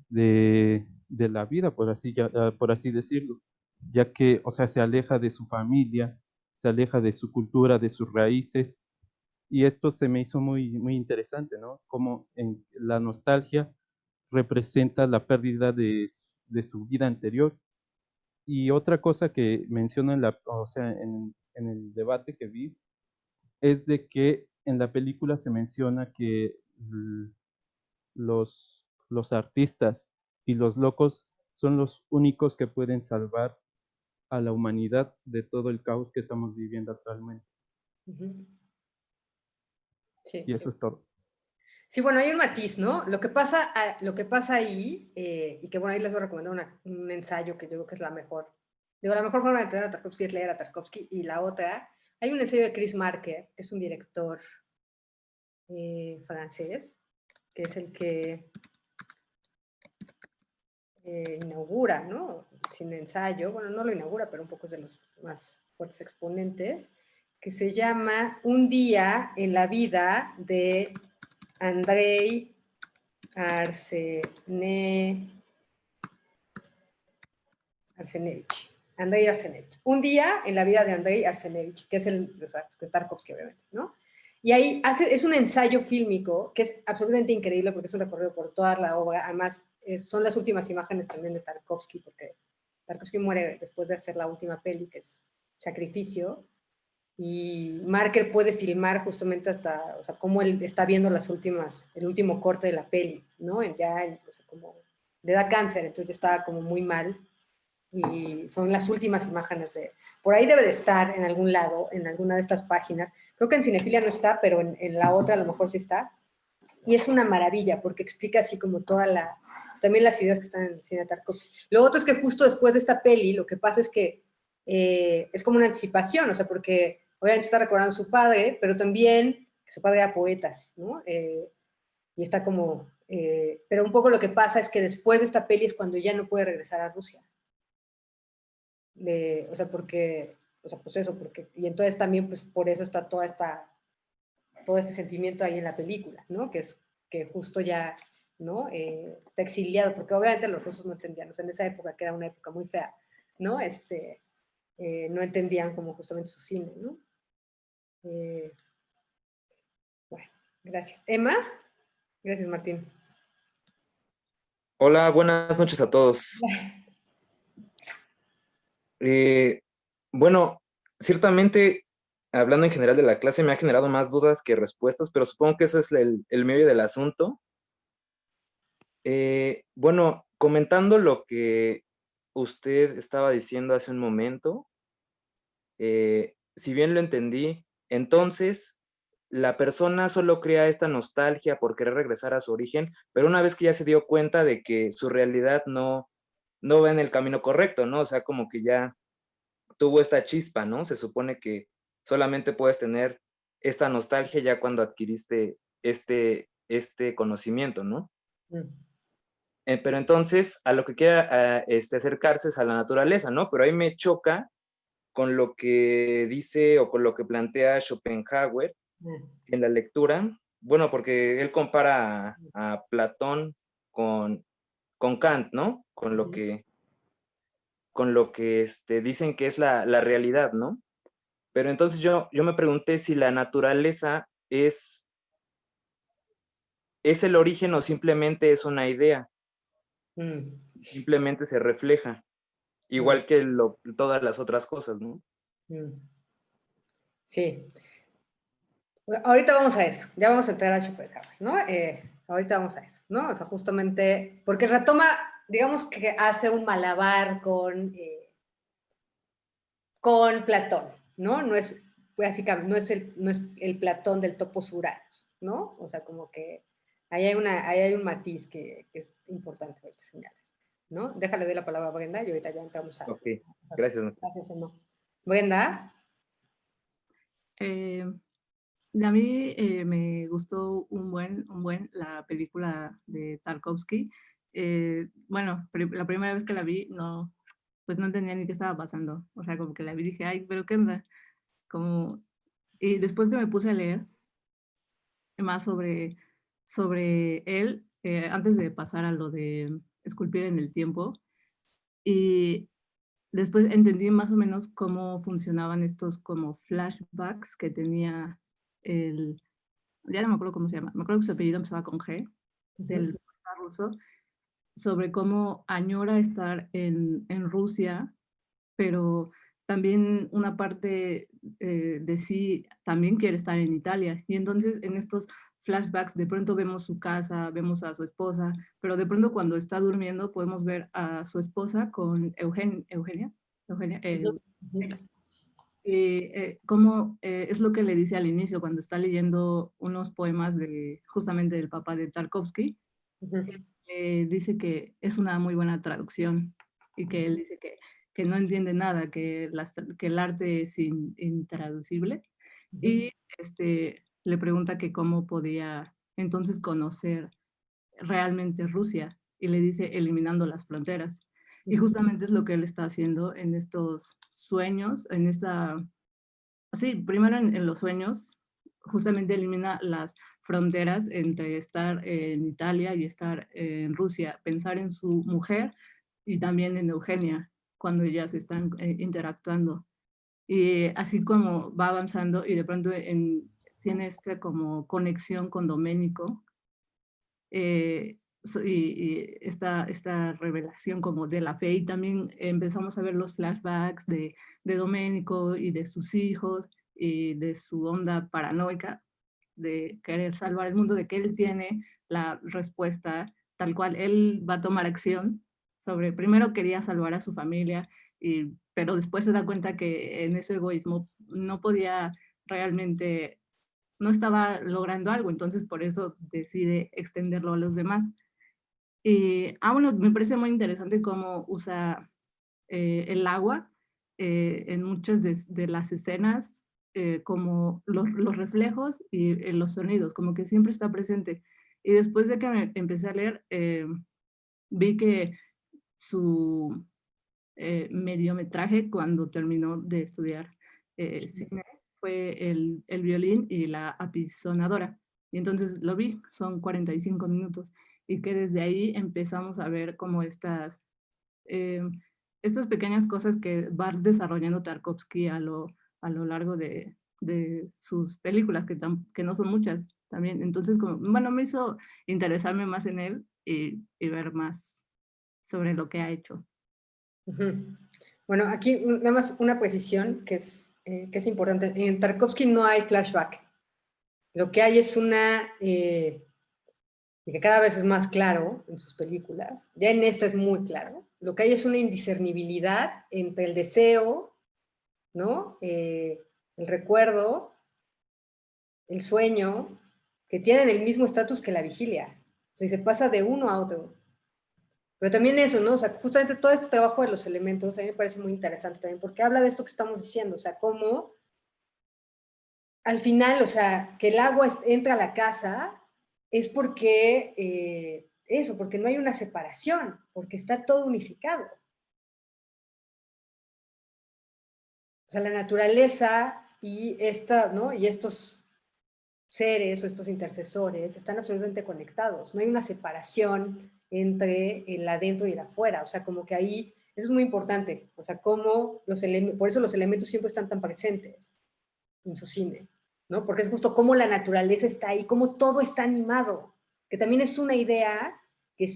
de la vida, por así decirlo, ya que, o sea, se aleja de su familia, se aleja de su cultura, de sus raíces, y esto se me hizo muy interesante, ¿no? Como en la nostalgia representa la pérdida de su vida anterior. Y otra cosa que menciona o sea, en el debate que vi, es de que en la película se menciona que los artistas y los locos son los únicos que pueden salvar a la humanidad de todo el caos que estamos viviendo actualmente. Ujú. Sí. Y eso es todo. Sí, bueno, hay un matiz, ¿no? Lo que pasa ahí, y que bueno, ahí les voy a recomendar un ensayo que yo creo que es la mejor. Digo, la mejor forma de entender a Tarkovsky es leer a Tarkovsky, y la otra, hay un ensayo de Chris Marker, que es un director francés, que es el que inaugura, ¿no? Sin ensayo, bueno, no lo inaugura, pero un poco es de los más fuertes exponentes, que se llama Un día en la vida de Andrei Arsenevich. Andrei Arsenevich. Un día en la vida de Andrei Arsenevich, que es que es Tarkovsky, obviamente, ¿no? Y ahí es un ensayo fílmico que es absolutamente increíble porque es un recorrido por toda la obra. Además, son las últimas imágenes también de Tarkovsky, porque Tarkovsky muere después de hacer la última peli, que es Sacrificio, y Marker puede filmar justamente hasta, o sea, cómo él está viendo el último corte de la peli, ¿no? Ya, o sea, como le da cáncer, entonces ya estaba como muy mal, y son las últimas imágenes por ahí debe de estar en algún lado, en alguna de estas páginas. Creo que en Cinefilia no está, pero en la otra a lo mejor sí está. Y es una maravilla porque explica así como también las ideas que están en el cine de Tarkovsky. Lo otro es que justo después de esta peli, lo que pasa es que es como una anticipación, o sea, porque obviamente está recordando a su padre, pero también que su padre era poeta, ¿no? Y está como, pero un poco lo que pasa es que después de esta peli es cuando ya no puede regresar a Rusia. O sea, pues eso, y entonces también, pues por eso está todo este sentimiento ahí en la película, ¿no? Que es que justo ya, ¿no? Está exiliado, porque obviamente los rusos no entendían, o sea, en esa época, que era una época muy fea, ¿no? No entendían como justamente su cine, ¿no? Bueno, gracias. Emma, gracias, Martín. Hola, buenas noches a todos. Bueno, ciertamente, hablando en general de la clase, me ha generado más dudas que respuestas, pero supongo que ese es el meollo del asunto. Bueno, comentando lo que usted estaba diciendo hace un momento, si bien lo entendí, entonces la persona solo crea esta nostalgia por querer regresar a su origen, pero una vez que ya se dio cuenta de que su realidad no va en el camino correcto, ¿no? O sea, como que ya tuvo esta chispa, ¿no? Se supone que solamente puedes tener esta nostalgia ya cuando adquiriste este conocimiento, ¿no? Pero entonces a lo que quiera acercarse es a la naturaleza, ¿no? Pero ahí me choca con lo que dice o con lo que plantea Schopenhauer en la lectura. Bueno, porque él compara a Platón con Kant, ¿no? Con lo que dicen que es la realidad, ¿no? Pero entonces yo me pregunté si la naturaleza es el origen o simplemente es una idea, simplemente se refleja, igual que todas las otras cosas, ¿no? Sí. Ahorita vamos a eso, ya vamos a entrar a Schopenhauer, ¿no? Ahorita vamos a eso, ¿no? O sea, justamente, porque retoma, digamos que hace un malabar con con Platón, ¿no? No es, básicamente, no es el Platón del Topos Uranus, ¿no? O sea, como que ahí hay un matiz que es importante señalar, ¿no? Déjale de la palabra a Brenda y ahorita ya entramos a... Ok, gracias. Gracias, Emma. Brenda. A mí me gustó un buen la película de Tarkovsky. Bueno, la primera vez que la vi, pues no entendía ni qué estaba pasando. O sea, como que la vi y dije, ay, pero qué onda. Y después que me puse a leer más sobre él, antes de pasar a lo de esculpir en el tiempo, y después entendí más o menos cómo funcionaban estos como flashbacks que tenía ya no me acuerdo cómo se llama, me acuerdo que su apellido empezaba con G, del ruso, sobre cómo añora estar en Rusia, pero también una parte de sí también quiere estar en Italia. Y entonces en estos flashbacks de pronto vemos su casa, vemos a su esposa, pero de pronto cuando está durmiendo podemos ver a su esposa con Eugenia, cómo es lo que le dice al inicio cuando está leyendo unos poemas justamente del papá de Tarkovsky. Dice que es una muy buena traducción y que él dice que no entiende nada, que el arte es intraducible. Y le pregunta que cómo podía entonces conocer realmente Rusia, y le dice eliminando las fronteras. Y justamente es lo que él está haciendo en estos sueños, primero en los sueños, justamente elimina las fronteras entre estar en Italia y estar en Rusia, pensar en su mujer y también en Eugenia, cuando ellas están interactuando. Y así como va avanzando y de pronto tiene como conexión con Domenico, y esta revelación como de la fe, y también empezamos a ver los flashbacks de Domenico y de sus hijos y de su onda paranoica de querer salvar el mundo, de que él tiene la respuesta tal cual, él va a tomar acción primero quería salvar a su familia, pero después se da cuenta que en ese egoísmo no podía realmente, no estaba logrando algo, entonces por eso decide extenderlo a los demás. Y bueno, me parece muy interesante cómo usa el agua en muchas de las escenas, como los reflejos y los sonidos, como que siempre está presente. Y después de que empecé a leer, vi que su mediometraje cuando terminó de estudiar cine fue el violín y la apisonadora. Y entonces lo vi, son 45 minutos. Y que desde ahí empezamos a ver como estas pequeñas cosas que va desarrollando Tarkovsky a lo largo de sus películas, que no son muchas también. Entonces, bueno, me hizo interesarme más en él y ver más sobre lo que ha hecho. Bueno, aquí nada más una precisión que es importante. En Tarkovsky no hay flashback. Lo que hay es y que cada vez es más claro en sus películas, ya en esta es muy claro, lo que hay es una indiscernibilidad entre el deseo, ¿no? El recuerdo, el sueño, que tienen el mismo estatus que la vigilia. O sea, se pasa de uno a otro. Pero también eso, ¿no? O sea, justamente todo este trabajo de los elementos a mí me parece muy interesante también, porque habla de esto que estamos diciendo, o sea, cómo al final, o sea, que el agua entra a la casa es porque porque no hay una separación, porque está todo unificado. O sea, la naturaleza y ¿no? Y estos seres o estos intercesores están absolutamente conectados. No hay una separación entre el adentro y el afuera. O sea, como que ahí, eso es muy importante. O sea, cómo por eso los elementos siempre están tan presentes en su cine, ¿no? Porque es justo cómo la naturaleza está ahí, cómo todo está animado, que también es una idea que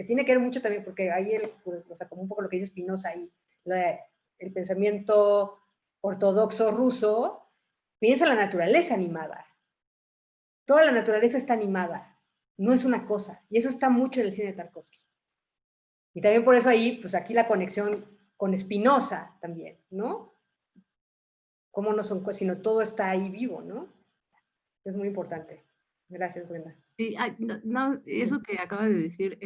tiene que ver mucho también, porque ahí, o sea, como un poco lo que dice Spinoza ahí, el pensamiento ortodoxo ruso piensa la naturaleza animada. Toda la naturaleza está animada, no es una cosa, y eso está mucho en el cine de Tarkovsky. Y también por eso ahí, pues aquí la conexión con Spinoza también, ¿no? cómo no son, sino todo está ahí vivo, ¿no? Es muy importante. Gracias, Brenda. Sí, eso que acabas de decir,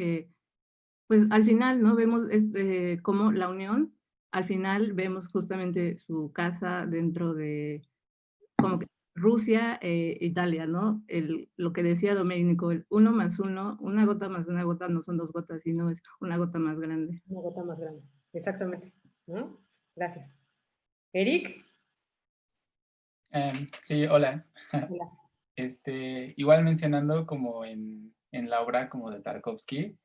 pues al final, ¿no? Vemos cómo la unión, al final vemos justamente su casa dentro de como que Rusia e Italia, ¿no? Lo que decía Domenico, el 1 más 1, una gota más una gota no son 2 gotas, sino es una gota más grande. Una gota más grande, exactamente, ¿no? Gracias. Eric. Sí, hola. Hola. Igual mencionando como en la obra como de Tarkovsky,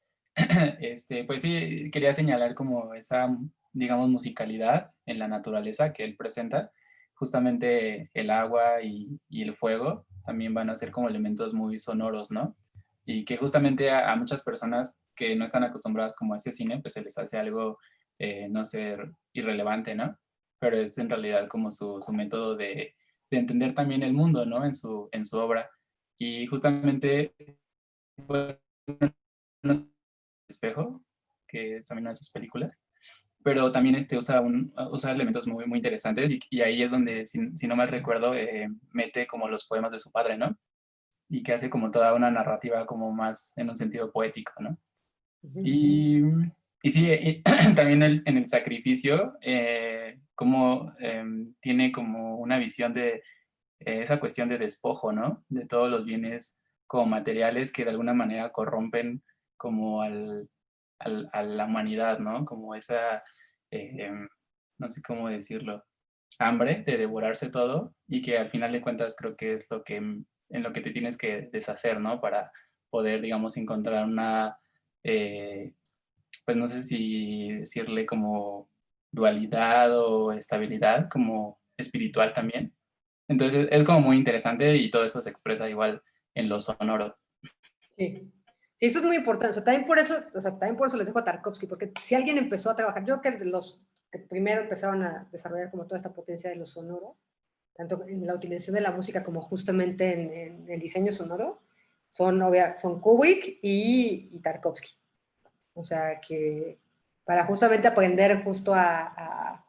pues sí, quería señalar como esa, digamos, musicalidad en la naturaleza que él presenta. Justamente el agua y el fuego también van a ser como elementos muy sonoros, ¿no? Y que justamente a muchas personas que no están acostumbradas como a ese cine, pues se les hace algo, no ser irrelevante, ¿no? Pero es en realidad como su método de entender también el mundo, ¿no? En su obra. Y justamente, bueno, Espejo, que es también una de sus películas, pero también usa elementos muy, muy interesantes y ahí es donde, si no mal recuerdo, mete como los poemas de su padre, ¿no? Y que hace como toda una narrativa como más en un sentido poético, ¿no? Y sí, también en el sacrificio, como tiene como una visión de esa cuestión de despojo, ¿no? De todos los bienes como materiales que de alguna manera corrompen como a la humanidad, ¿no? Como esa, no sé cómo decirlo, hambre de devorarse todo y que al final de cuentas creo que es en lo que te tienes que deshacer, ¿no? Para poder, digamos, encontrar una, pues no sé si decirle como dualidad o estabilidad, como espiritual también. Entonces es como muy interesante y todo eso se expresa igual en lo sonoro. Sí. Sí, eso es muy importante. O sea, también por eso les dejo a Tarkovsky, porque si alguien empezó a trabajar, yo creo que los que primero empezaron a desarrollar como toda esta potencia de lo sonoro, tanto en la utilización de la música como justamente en el diseño sonoro, son Kubrick y Tarkovsky. O sea, que para justamente aprender justo a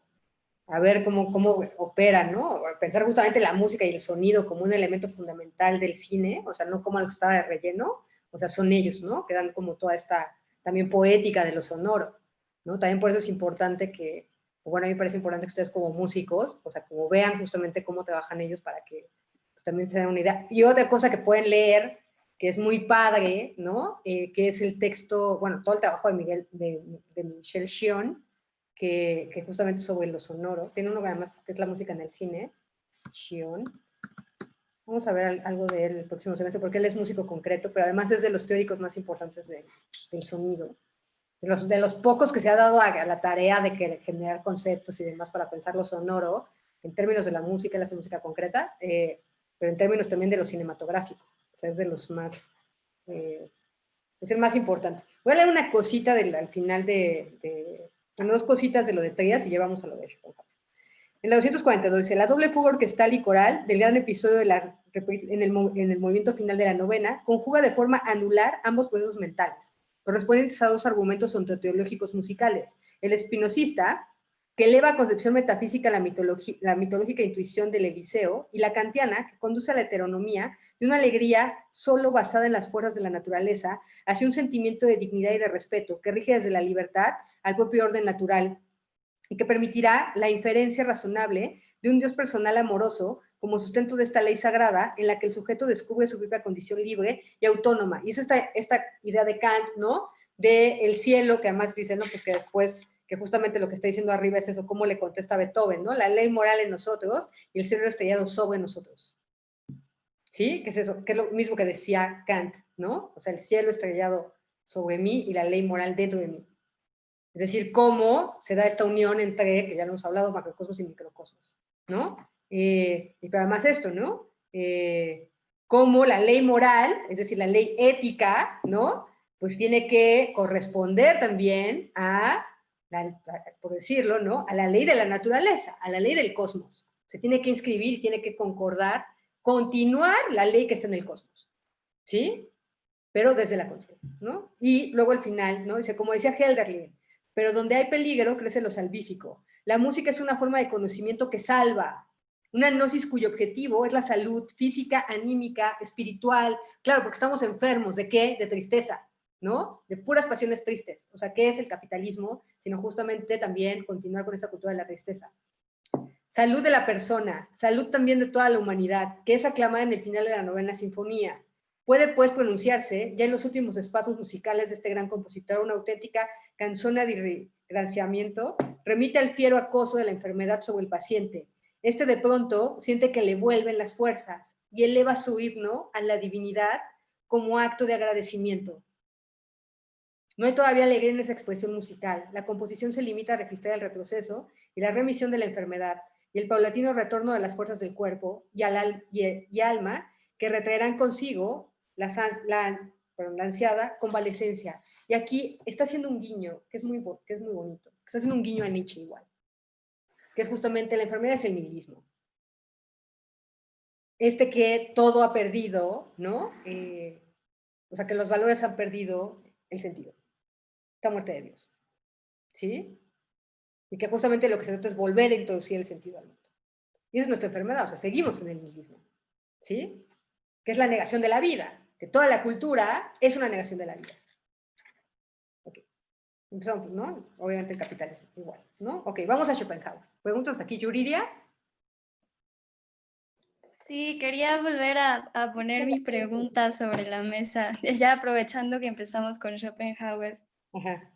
ver cómo opera, ¿no? Pensar justamente la música y el sonido como un elemento fundamental del cine, o sea, no como algo que estaba de relleno, o sea, son ellos, ¿no? Que dan como toda esta también poética de lo sonoro, ¿no? También por eso es importante que, bueno, a mí me parece importante que ustedes como músicos, o sea, como vean justamente cómo trabajan ellos para que pues, también se den una idea. Y otra cosa que pueden leer, que es muy padre, ¿no? Que es el texto, bueno, todo el trabajo de Michel Chion, que justamente sobre lo sonoro. Tiene uno además que es la música en el cine, Chion. Vamos a ver algo de él el próximo semestre, porque él es músico concreto, pero además es de los teóricos más importantes del sonido. De los pocos que se ha dado a la tarea de generar conceptos y demás para pensar lo sonoro, en términos de la música, él hace música concreta, pero en términos también de lo cinematográfico. O sea, es de los más... es el más importante. Voy a leer una cosita al final dos cositas de lo de Trías y llevamos a lo de Schopenhauer. En la 242 dice, la doble fuga orquestal y coral del gran episodio en el movimiento final de la novena conjuga de forma anular ambos procesos mentales, correspondientes a dos argumentos ontoteológicos musicales. El espinosista, que eleva a concepción metafísica la mitológica intuición del Eliseo, y la kantiana, que conduce a la heteronomía de una alegría solo basada en las fuerzas de la naturaleza, hacia un sentimiento de dignidad y de respeto que rige desde la libertad al propio orden natural y que permitirá la inferencia razonable de un Dios personal amoroso como sustento de esta ley sagrada en la que el sujeto descubre su propia condición libre y autónoma. Y es esta idea de Kant, ¿no? Del cielo, que además dice, ¿no? Pues que después, que justamente lo que está diciendo arriba es eso, cómo le contesta Beethoven, ¿no? La ley moral en nosotros y el cielo estrellado sobre nosotros. ¿Sí? ¿Qué es eso? Que es lo mismo que decía Kant, ¿no? O sea, el cielo estrellado sobre mí y la ley moral dentro de mí. Es decir, cómo se da esta unión entre, que ya lo hemos hablado, macrocosmos y microcosmos, ¿no? Y pero además esto, ¿no? Cómo la ley moral, es decir, la ley ética, ¿no? Pues tiene que corresponder también por decirlo, ¿no? A la ley de la naturaleza, a la ley del cosmos. Se tiene que inscribir, tiene que concordar, continuar la ley que está en el cosmos, ¿sí? Pero desde la conciencia, ¿no? Y luego al final, ¿no? Dice, como decía Hölderlin, pero donde hay peligro crece lo salvífico. La música es una forma de conocimiento que salva. Una gnosis cuyo objetivo es la salud física, anímica, espiritual. Claro, porque estamos enfermos. ¿De qué? De tristeza, ¿no? De puras pasiones tristes. O sea, ¿qué es el capitalismo? Sino justamente también continuar con esa cultura de la tristeza. Salud de la persona, salud también de toda la humanidad, que es aclamada en el final de la 9ª Sinfonía. Puede, pues, pronunciarse, ya en los últimos espacios musicales de este gran compositor, una auténtica canzona de regraciamiento, remite al fiero acoso de la enfermedad sobre el paciente. Este de pronto siente que le vuelven las fuerzas y eleva su himno a la divinidad como acto de agradecimiento. No hay todavía alegría en esa expresión musical. La composición se limita a registrar el retroceso y la remisión de la enfermedad y el paulatino retorno de las fuerzas del cuerpo y alma que retraerán consigo la ansiada convalecencia. Y aquí está haciendo un guiño que es muy bonito. Está haciendo un guiño a Nietzsche igual, que es justamente la enfermedad es el nihilismo. Que todo ha perdido, ¿no? O sea, que los valores han perdido el sentido. Esta muerte de Dios. ¿Sí? Y que justamente lo que se trata es volver a introducir el sentido al mundo. Y esa es nuestra enfermedad, o sea, seguimos en el nihilismo. ¿Sí? Que es la negación de la vida. Que toda la cultura es una negación de la vida. Ok. Empezamos, ¿no? Obviamente el capitalismo, igual, ¿no? Ok, vamos a Schopenhauer. ¿Preguntas hasta aquí, Yuridia? Sí, quería volver a poner mi pregunta sobre la mesa, ya aprovechando que empezamos con Schopenhauer. Ajá.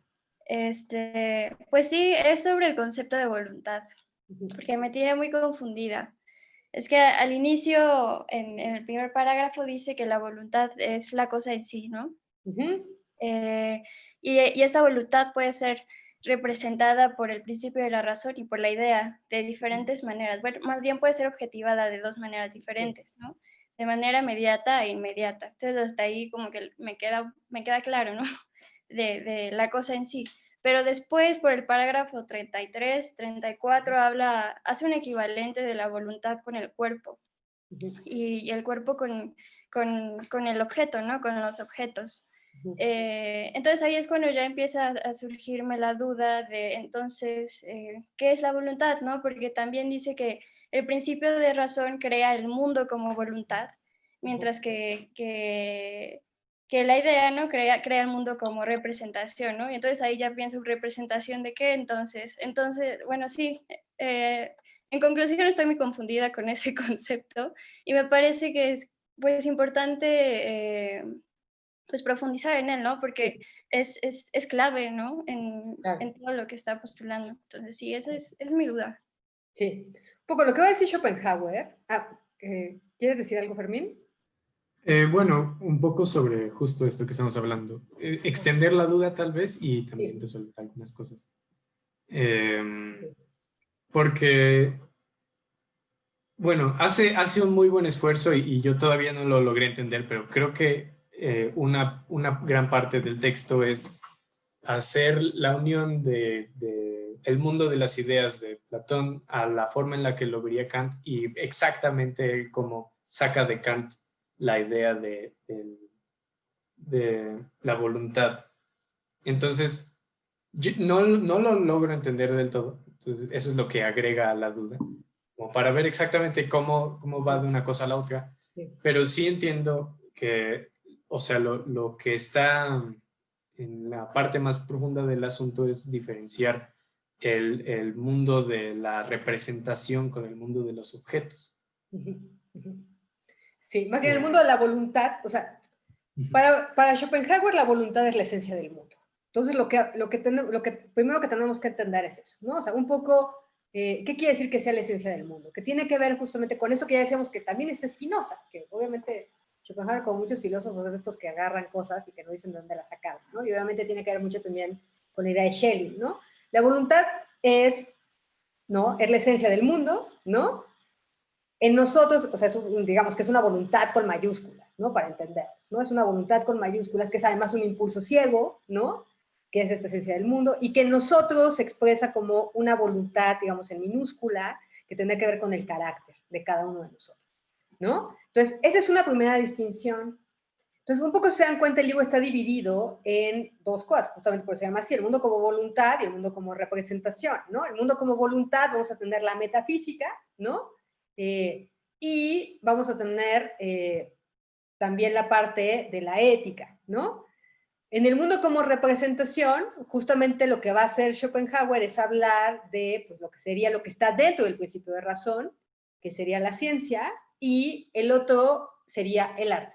Pues sí, es sobre el concepto de voluntad, porque me tiene muy confundida. Es que al inicio, en el primer parágrafo, dice que la voluntad es la cosa en sí, ¿no? Y esta voluntad puede ser representada por el principio de la razón y por la idea de diferentes maneras. Bueno, más bien puede ser objetivada de dos maneras diferentes, ¿no? De manera mediata e inmediata. Entonces hasta ahí como que me queda claro, ¿no? De la cosa en sí. Pero después, por el parágrafo 33, 34, hace un equivalente de la voluntad con el cuerpo. Y el cuerpo con el objeto, ¿no? Con los objetos. Entonces ahí es cuando ya empieza a surgirme la duda de entonces, ¿qué es la voluntad? ¿No? Porque también dice que el principio de razón crea el mundo como voluntad, mientras que la idea, ¿no? crea el mundo como representación, ¿no? Y entonces ahí ya pienso, ¿representación de qué? Entonces bueno, sí, en conclusión estoy muy confundida con ese concepto y me parece que es pues importante pues profundizar en él, ¿no? Porque es clave, ¿no? En todo lo que está postulando. Entonces sí, esa es mi duda. Sí. Un poco lo que va a decir Schopenhauer. ¿Quieres decir algo, Fermín? Bueno, un poco sobre justo esto que estamos hablando. Extender la duda tal vez y también resolver algunas cosas. Porque, bueno, hace un muy buen esfuerzo y yo todavía no lo logré entender, pero creo que una gran parte del texto es hacer la unión de el mundo de las ideas de Platón a la forma en la que lo vería Kant y exactamente como saca de Kant la idea de la voluntad. Entonces, yo no lo logro entender del todo. Entonces, eso es lo que agrega a la duda, como para ver exactamente cómo va de una cosa a la otra. Pero sí entiendo que, o sea, lo que está en la parte más profunda del asunto es diferenciar el mundo de la representación con el mundo de los objetos. Sí, más bien el mundo de la voluntad, o sea, para Schopenhauer la voluntad es la esencia del mundo. Entonces lo que primero que tenemos que entender es eso, ¿no? O sea, un poco, ¿qué quiere decir que sea la esencia del mundo? Que tiene que ver justamente con eso que ya decíamos que también es Spinoza, que obviamente Schopenhauer, como muchos filósofos, es de estos que agarran cosas y que no dicen de dónde las sacaron, ¿no? Y obviamente tiene que ver mucho también con la idea de Schelling, ¿no? La voluntad es, ¿no? Es la esencia del mundo, ¿no? En nosotros, o sea, digamos que es una voluntad con mayúsculas, ¿no? Para entender, ¿no? Es una voluntad con mayúsculas, que es además un impulso ciego, ¿no? Que es esta esencia del mundo, y que en nosotros se expresa como una voluntad, digamos, en minúscula, que tendrá que ver con el carácter de cada uno de nosotros, ¿no? Entonces, esa es una primera distinción. Entonces, un poco se dan cuenta, el libro está dividido en dos cosas, justamente por eso se llama así, el mundo como voluntad y el mundo como representación, ¿no? El mundo como voluntad, vamos a tener la metafísica, ¿no? Y vamos a tener también la parte de la ética, ¿no? En el mundo como representación, justamente lo que va a hacer Schopenhauer es hablar de pues, lo que sería lo que está dentro del principio de razón, que sería la ciencia, y el otro sería el arte,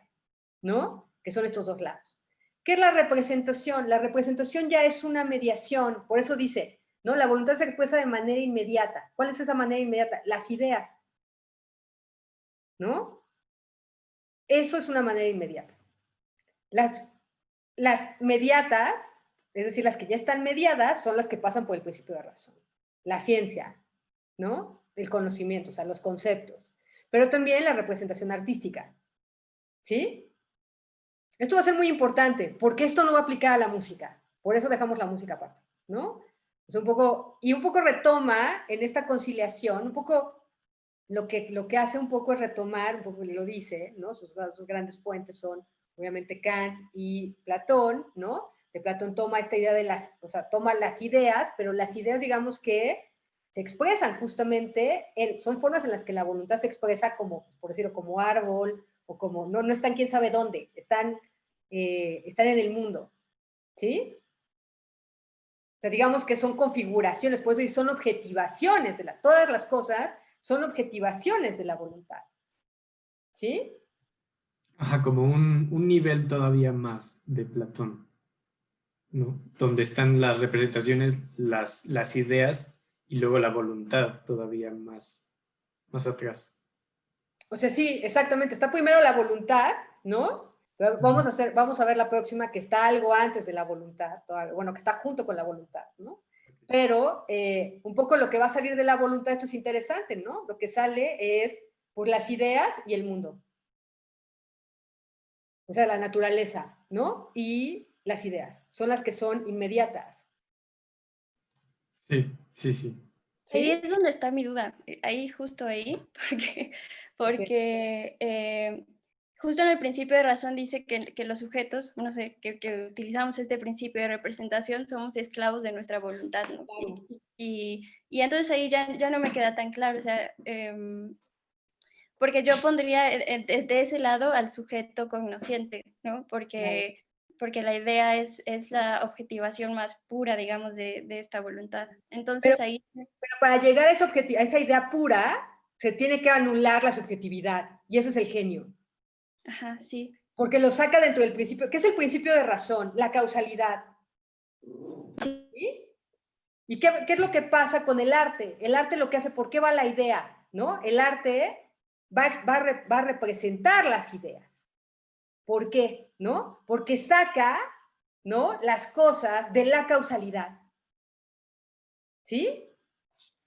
¿no? Que son estos dos lados. ¿Qué es la representación? La representación ya es una mediación, por eso dice, ¿no? La voluntad se expresa de manera inmediata. ¿Cuál es esa manera inmediata? Las ideas, ¿no? Eso es una manera inmediata. Las mediatas, es decir, las que ya están mediadas, son las que pasan por el principio de razón. La ciencia, ¿no? El conocimiento, o sea, los conceptos. Pero también la representación artística, ¿sí? Esto va a ser muy importante, porque esto no va a aplicar a la música. Por eso dejamos la música aparte, ¿no? Es un poco retoma en esta conciliación, un poco lo que hace un poco es retomar, un poco lo dice, ¿no? Sus grandes fuentes son obviamente Kant y Platón, ¿no? De Platón toma esta idea de toma las ideas, pero las ideas, digamos que se expresan justamente, son formas en las que la voluntad se expresa como, por decirlo, como árbol, o como, no están quién sabe dónde, están en el mundo, ¿sí? O sea, digamos que son configuraciones, por eso son objetivaciones, todas las cosas son objetivaciones de la voluntad, ¿sí? Ajá, como un nivel todavía más de Platón, ¿no? Donde están las representaciones, las ideas y luego la voluntad todavía más atrás. O sea, sí, exactamente. Está primero la voluntad, ¿no? Vamos a ver la próxima que está algo antes de la voluntad, bueno, que está junto con la voluntad, ¿no? Pero un poco lo que va a salir de la voluntad, esto es interesante, ¿no? Lo que sale es por las ideas y el mundo. O sea, la naturaleza, ¿no? Y las ideas, son las que son inmediatas. Sí, sí, sí. Ahí es donde está mi duda, ahí justo ahí, porque justo en el principio de razón dice que los sujetos, no sé, que utilizamos este principio de representación, somos esclavos de nuestra voluntad, ¿no? Y entonces ahí ya no me queda tan claro, o sea, porque yo pondría de ese lado al sujeto cognosciente, ¿no? Porque la idea es la objetivación más pura, digamos, de esta voluntad. Entonces ahí... Pero para llegar a esa idea pura, se tiene que anular la subjetividad, y eso es el genio. Ajá, sí. Porque lo saca dentro del principio. ¿Qué es el principio de razón? La causalidad. ¿Sí? ¿Y qué es lo que pasa con el arte? El arte lo que hace, ¿por qué va la idea? ¿No? El arte va a representar las ideas. ¿Por qué? ¿No? Porque saca, ¿no?, las cosas de la causalidad. ¿Sí?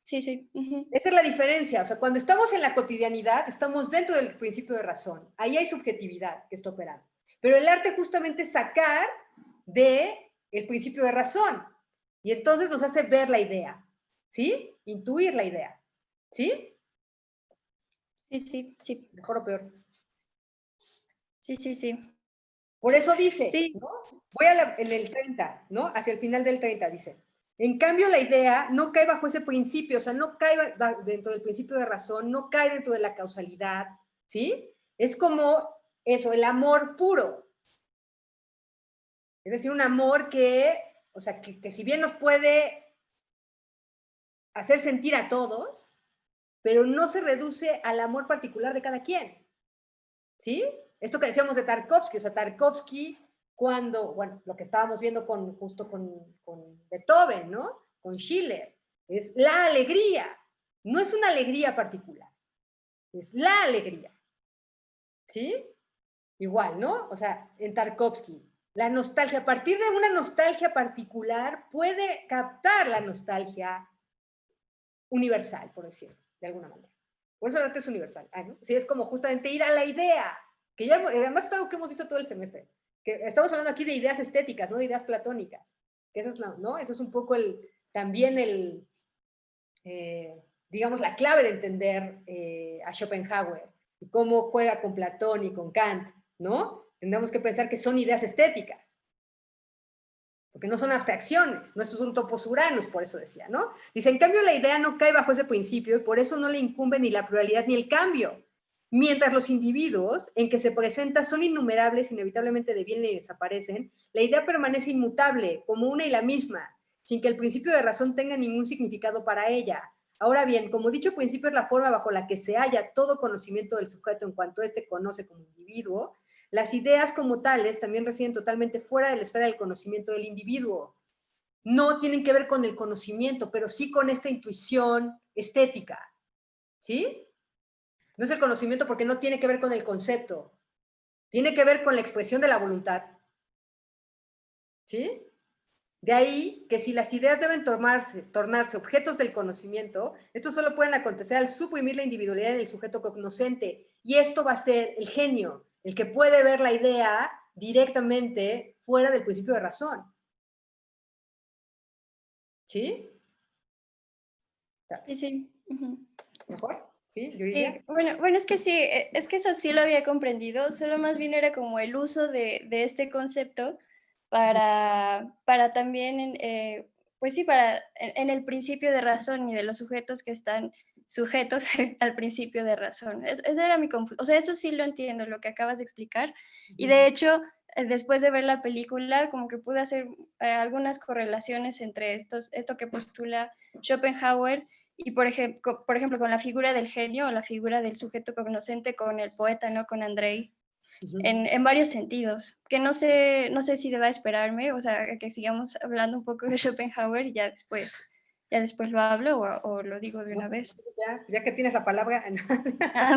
Sí, sí. Esa es la diferencia. O sea, cuando estamos en la cotidianidad, estamos dentro del principio de razón. Ahí hay subjetividad que está operando. Pero el arte justamente es sacar del principio de razón. Y entonces nos hace ver la idea. ¿Sí? Intuir la idea. ¿Sí? Sí, sí, sí. Mejor o peor. Sí, sí, sí. Por eso dice, sí. ¿no? Voy en el 30, ¿no? Hacia el final del 30 dice. En cambio, la idea no cae bajo ese principio, o sea, no cae dentro del principio de razón, no cae dentro de la causalidad, ¿sí? Es como eso, el amor puro. Es decir, un amor que, o sea, que si bien nos puede hacer sentir a todos, pero no se reduce al amor particular de cada quien, ¿sí? Esto que decíamos de Tarkovsky, o sea, Tarkovsky, cuando, bueno, lo que estábamos viendo justo con Beethoven, ¿no? Con Schiller, es la alegría, no es una alegría particular, es la alegría, ¿sí? Igual, ¿no? O sea, en Tarkovsky, la nostalgia, a partir de una nostalgia particular, puede captar la nostalgia universal, por decirlo, de alguna manera. Por eso el arte es universal, ¿no? Sí, es como justamente ir a la idea, que ya, además es algo que hemos visto todo el semestre, que estamos hablando aquí de ideas estéticas, no de ideas platónicas, que esa es ¿no? Eso es un poco también digamos, la clave de entender a Schopenhauer y cómo juega con Platón y con Kant, ¿no? Tendríamos que pensar que son ideas estéticas. porque no son abstracciones, no son topos uranos, por eso decía, ¿no? Dice, en cambio la idea no cae bajo ese principio y por eso no le incumbe ni la pluralidad ni el cambio, mientras los individuos en que se presenta son innumerables, inevitablemente devienen y desaparecen, la idea permanece inmutable, como una y la misma, sin que el principio de razón tenga ningún significado para ella. Ahora bien, como dicho principio es la forma bajo la que se halla todo conocimiento del sujeto en cuanto éste conoce como individuo, las ideas como tales también residen totalmente fuera de la esfera del conocimiento del individuo. No tienen que ver con el conocimiento, pero sí con esta intuición estética. ¿Sí? No es el conocimiento porque no tiene que ver con el concepto. Tiene que ver con la expresión de la voluntad. ¿Sí? De ahí que si las ideas deben tornarse objetos del conocimiento, estos solo pueden acontecer al suprimir la individualidad del sujeto cognoscente. Y esto va a ser el genio, el que puede ver la idea directamente fuera del principio de razón. ¿Sí? Sí, sí. ¿Mejor? ¿Sí? ¿Yo Sí, diría? bueno, es que sí, es que eso sí lo había comprendido, solo más bien era como el uso de este concepto para también, pues sí, en el principio de razón y de los sujetos que están sujetos al principio de razón. Esa era mi confusión, o sea, eso sí lo entiendo, lo que acabas de explicar, y de hecho, después de ver la película, como que pude hacer algunas correlaciones entre esto que postula Schopenhauer y por ejemplo, con la figura del genio o la figura del sujeto cognoscente con el poeta, ¿no? Con Andrei, en varios sentidos, que no sé si deba esperarme, o sea, que sigamos hablando un poco de Schopenhauer y ya después lo hablo o lo digo de una vez. Ya que tienes la palabra.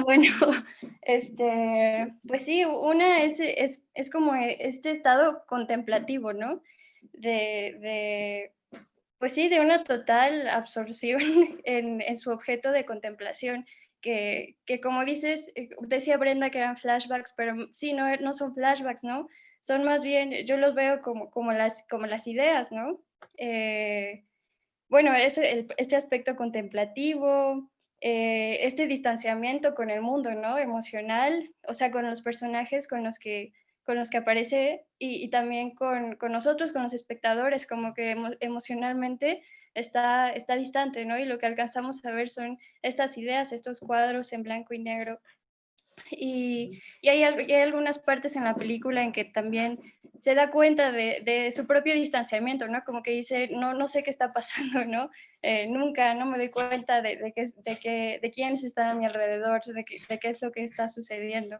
Bueno, pues sí, una es como este estado contemplativo, ¿no? Pues sí, de una total absorción en su objeto de contemplación, que como dices, decía Brenda que eran flashbacks, pero sí, no son flashbacks, ¿no? Son más bien, yo los veo como las ideas, ¿no? Bueno, este aspecto contemplativo, este distanciamiento con el mundo, ¿no? Emocional, o sea, con los personajes con los que aparece y también con nosotros, con los espectadores, como que emocionalmente está distante, ¿no? Y lo que alcanzamos a ver son estas ideas, estos cuadros en blanco y negro. Y hay algunas partes en la película en que también se da cuenta de su propio distanciamiento, ¿no? Como que dice, no sé qué está pasando, ¿no? Nunca, no me doy cuenta de quiénes están a mi alrededor, de qué es lo que está sucediendo.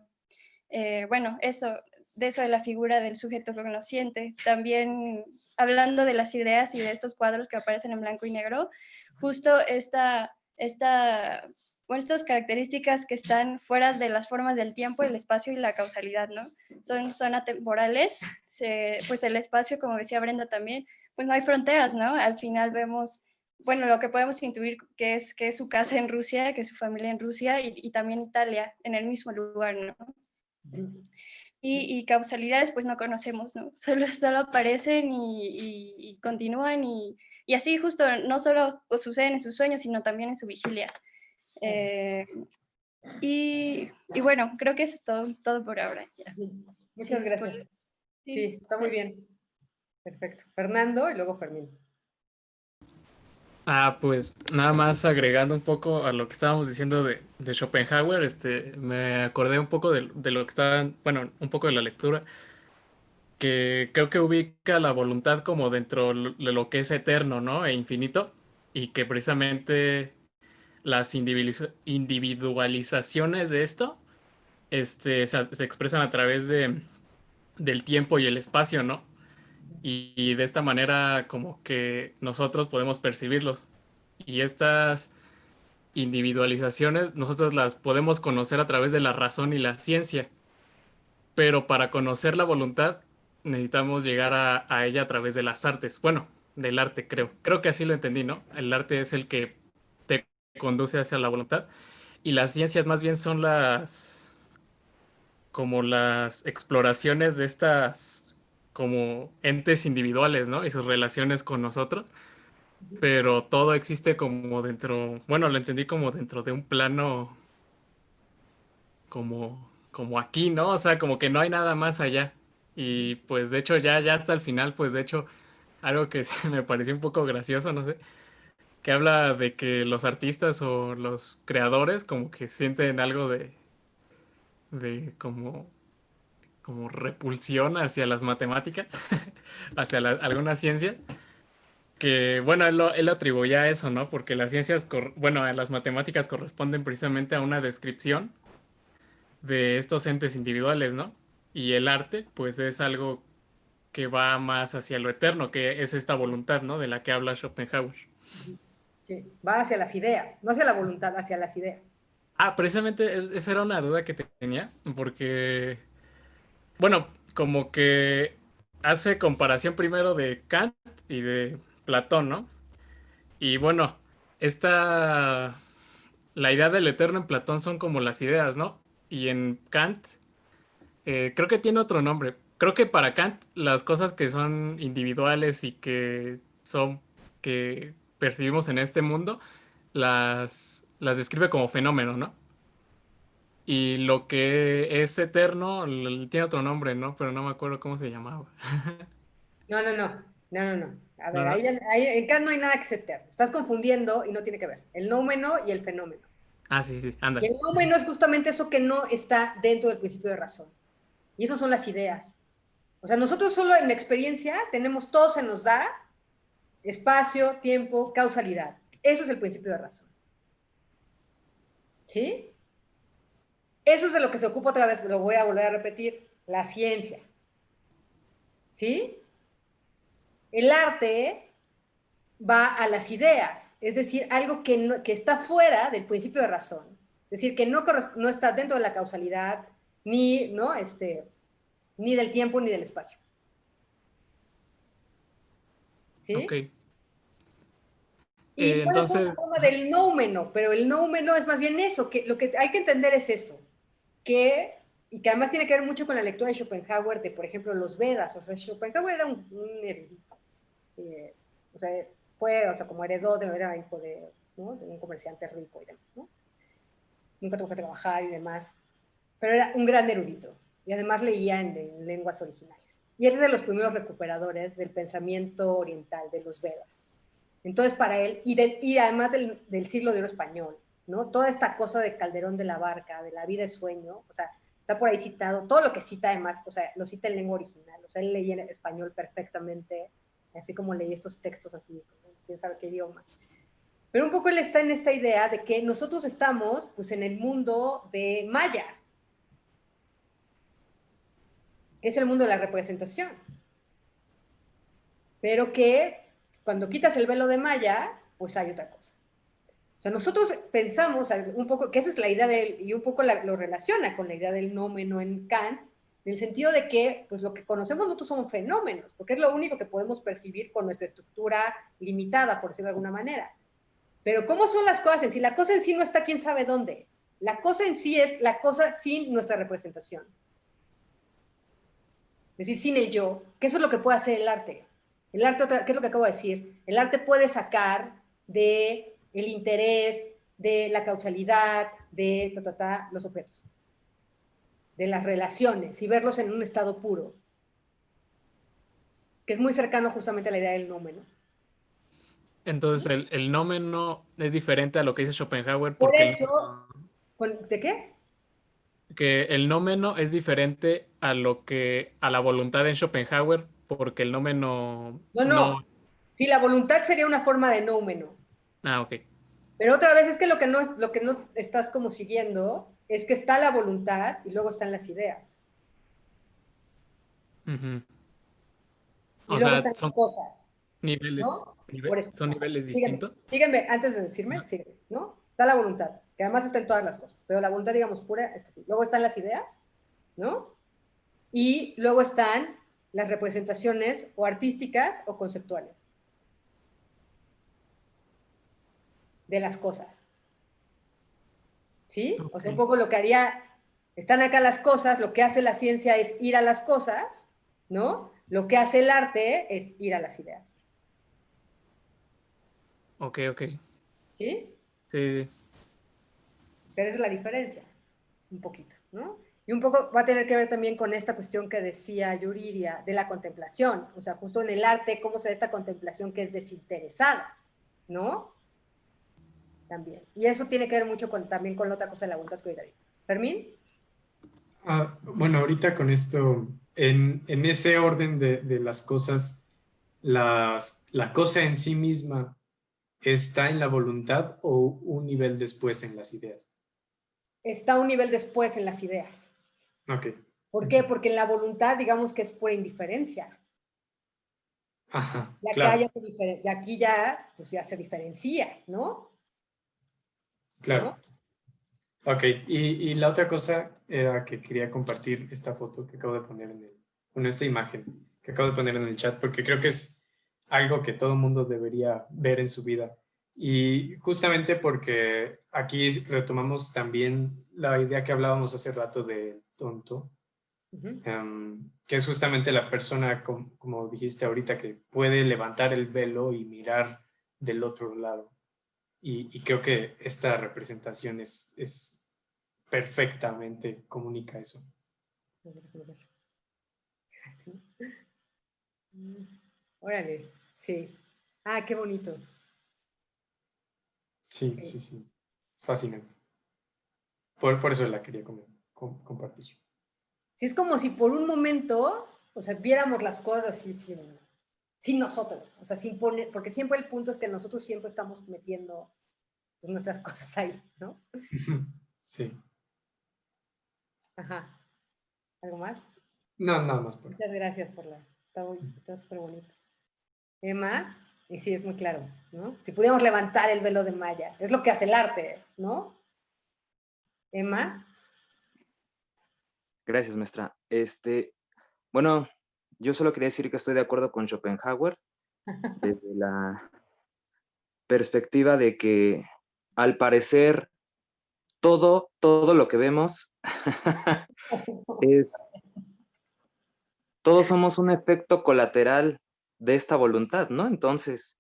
Bueno, de eso de la figura del sujeto cognosciente. También hablando de las ideas y de estos cuadros que aparecen en blanco y negro, justo estas características que están fuera de las formas del tiempo, el espacio y la causalidad, ¿no? Son atemporales, pues el espacio, como decía Brenda también, pues no hay fronteras, ¿no? Al final vemos, bueno, lo que podemos intuir que es su casa en Rusia, que es su familia en Rusia y también Italia, en el mismo lugar, ¿no? Y causalidades pues no conocemos, ¿no? Solo aparecen y continúan y así justo no solo suceden en sus sueños, sino también en su vigilia. Y bueno, creo que eso es todo por ahora. Ya. Muchas gracias. Sí, está muy bien. Perfecto. Fernando y luego Fermín. Pues nada más agregando un poco a lo que estábamos diciendo de Schopenhauer, me acordé un poco de lo que estaban, bueno, un poco de la lectura, que creo que ubica la voluntad como dentro de lo que es eterno, ¿no? E infinito, y que precisamente las individualizaciones de esto, se expresan a través del tiempo y el espacio, ¿no? Y de esta manera como que nosotros podemos percibirlos. Y estas individualizaciones nosotros las podemos conocer a través de la razón y la ciencia. Pero para conocer la voluntad necesitamos llegar a ella a través de las artes. Bueno, del arte creo. Creo que así lo entendí, ¿no? El arte es el que te conduce hacia la voluntad. Y las ciencias más bien son como las exploraciones de estas como entes individuales, ¿no? Y sus relaciones con nosotros, pero todo existe como dentro, bueno, lo entendí como dentro de un plano como aquí, ¿no? O sea, como que no hay nada más allá. Y pues de hecho ya hasta el final, pues de hecho algo que me pareció un poco gracioso, no sé, que habla de que los artistas o los creadores como que sienten algo de como repulsión hacia las matemáticas, hacia alguna ciencia, que bueno, él lo atribuye a eso, ¿no? Porque las ciencias, bueno, las matemáticas corresponden precisamente a una descripción de estos entes individuales, ¿no? Y el arte, pues es algo que va más hacia lo eterno, que es esta voluntad, ¿no? De la que habla Schopenhauer. Sí, va hacia las ideas, no hacia la voluntad, hacia las ideas. Ah, precisamente esa era una duda que tenía, porque, bueno, como que hace comparación primero de Kant y de Platón, ¿no? Y bueno, la idea del eterno en Platón son como las ideas, ¿no? Y en Kant, creo que tiene otro nombre. Creo que para Kant las cosas que son individuales y que percibimos en este mundo, las describe como fenómeno, ¿no? Y lo que es eterno tiene otro nombre, ¿no? Pero no me acuerdo cómo se llamaba. No, no, no, no, no, no. A ¿No, ver, no? ahí en Kant no hay nada que sea eterno. Estás confundiendo y no tiene que ver. El noumeno y el fenómeno. Ah, sí, sí, Y ándale. el noumeno es justamente eso que no está dentro del principio de razón. Y esas son las ideas. O sea, nosotros solo en la experiencia tenemos, todo se nos da, espacio, tiempo, causalidad. Eso es el principio de razón. ¿Sí? Eso es de lo que se ocupa otra vez, lo voy a volver a repetir, la ciencia. ¿Sí? El arte va a las ideas, es decir, algo que está fuera del principio de razón. Es decir, que no está dentro de la causalidad, ni, ¿no? Ni del tiempo, ni del espacio. ¿Sí? Ok. Y puede ser una Entonces, forma del noumeno, pero el noumeno es más bien eso, que lo que hay que entender es esto, y que además tiene que ver mucho con la lectura de Schopenhauer, de, por ejemplo, los Vedas. O sea, Schopenhauer era un erudito. O sea, como heredó, era hijo ¿no? de un comerciante rico y demás, ¿no? Nunca tuvo que trabajar y demás, pero era un gran erudito, y además leía en lenguas originales. Y él es de los primeros recuperadores del pensamiento oriental, de los Vedas. Entonces, para él, y además del siglo de oro español, ¿no? Toda esta cosa de Calderón de la Barca, de la vida es sueño, o sea, está por ahí citado, todo lo que cita además, o sea, lo cita en lengua original, o sea, él leía en español perfectamente, así como leí estos textos así, quién sabe qué idioma. Pero un poco él está en esta idea de que nosotros estamos, pues, en el mundo de Maya, que es el mundo de la representación, pero que cuando quitas el velo de Maya, pues hay otra cosa. O sea, nosotros pensamos un poco, que esa es la idea de él, y un poco lo relaciona con la idea del nómeno en Kant, en el sentido de que, pues, lo que conocemos nosotros son fenómenos, porque es lo único que podemos percibir con nuestra estructura limitada, por decirlo de alguna manera. Pero ¿cómo son las cosas en sí? La cosa en sí no está quién sabe dónde. La cosa en sí es la cosa sin nuestra representación. Es decir, sin el yo, que eso es lo que puede hacer el arte. El arte, ¿qué es lo que acabo de decir? El arte puede sacar de el interés, de la causalidad, de los objetos, de las relaciones, y verlos en un estado puro, que es muy cercano justamente a la idea del nómeno. entonces el nómeno es diferente a lo que dice Schopenhauer Por porque eso, ¿de qué? que el nómeno es diferente a la voluntad en Schopenhauer porque el nómeno No, no. no. Si la voluntad sería una forma de nómeno. Ah, ok. Pero otra vez es que lo que no estás como siguiendo es que está la voluntad y luego están las ideas. Ujú. Y O luego sea, están las son cosas, niveles, ¿no? Por eso. son niveles Sígueme, distintos. sígueme, antes de decirme, sígueme, ¿no? Está la voluntad, que además está en todas las cosas, pero la voluntad, digamos, pura, es así. Luego están las ideas, ¿no? Y luego están las representaciones o artísticas o conceptuales de las cosas. ¿Sí? Ok. O sea, un poco lo que haría, están acá las cosas, lo que hace la ciencia es ir a las cosas, ¿no? Lo que hace el arte es ir a las ideas. Ok, ok. ¿Sí? Sí, sí. Pero esa es la diferencia, un poquito, ¿no? Y un poco va a tener que ver también con esta cuestión que decía Yuridia, de la contemplación. O sea, justo en el arte, cómo se da esta contemplación que es desinteresada, ¿no? También. Y eso tiene que ver mucho también con la otra cosa de la voluntad que hoy David. ¿Fermín? Bueno, ahorita con esto, en ese orden de las cosas, la cosa en sí misma está en la voluntad o un nivel después en las ideas. Está un nivel después en las ideas. Ok. ¿Por qué? Porque en la voluntad, digamos que es pura indiferencia. Ajá, Ya claro. que aquí ya, pues ya se diferencia, ¿no? Claro. Ok, y la otra cosa era que quería compartir esta foto que acabo de poner esta imagen que acabo de poner en el chat, porque creo que es algo que todo el mundo debería ver en su vida. Y justamente porque aquí retomamos también la idea que hablábamos hace rato de tonto, que es justamente la persona, como dijiste ahorita, que puede levantar el velo y mirar del otro lado. Y creo que esta representación es perfectamente comunica eso. Órale, sí. Ah, qué bonito. Sí, Sí. sí, sí. Es fascinante. Por eso la quería compartir. Sí, es como si por un momento, o sea, viéramos las cosas así sin nosotros, o sea, sin poner, porque siempre el punto es que nosotros siempre estamos metiendo pues, nuestras cosas ahí, ¿no? Sí. Ajá. ¿Algo más? No, nada más por ahí. Muchas gracias por está súper bonito. Emma, y sí, es muy claro, ¿no? Si pudiéramos levantar el velo de Maya, es lo que hace el arte, ¿no? Emma. Gracias, maestra. Bueno, yo solo quería decir que estoy de acuerdo con Schopenhauer desde la perspectiva de que, al parecer, todo lo que vemos todos somos un efecto colateral de esta voluntad, ¿no? Entonces,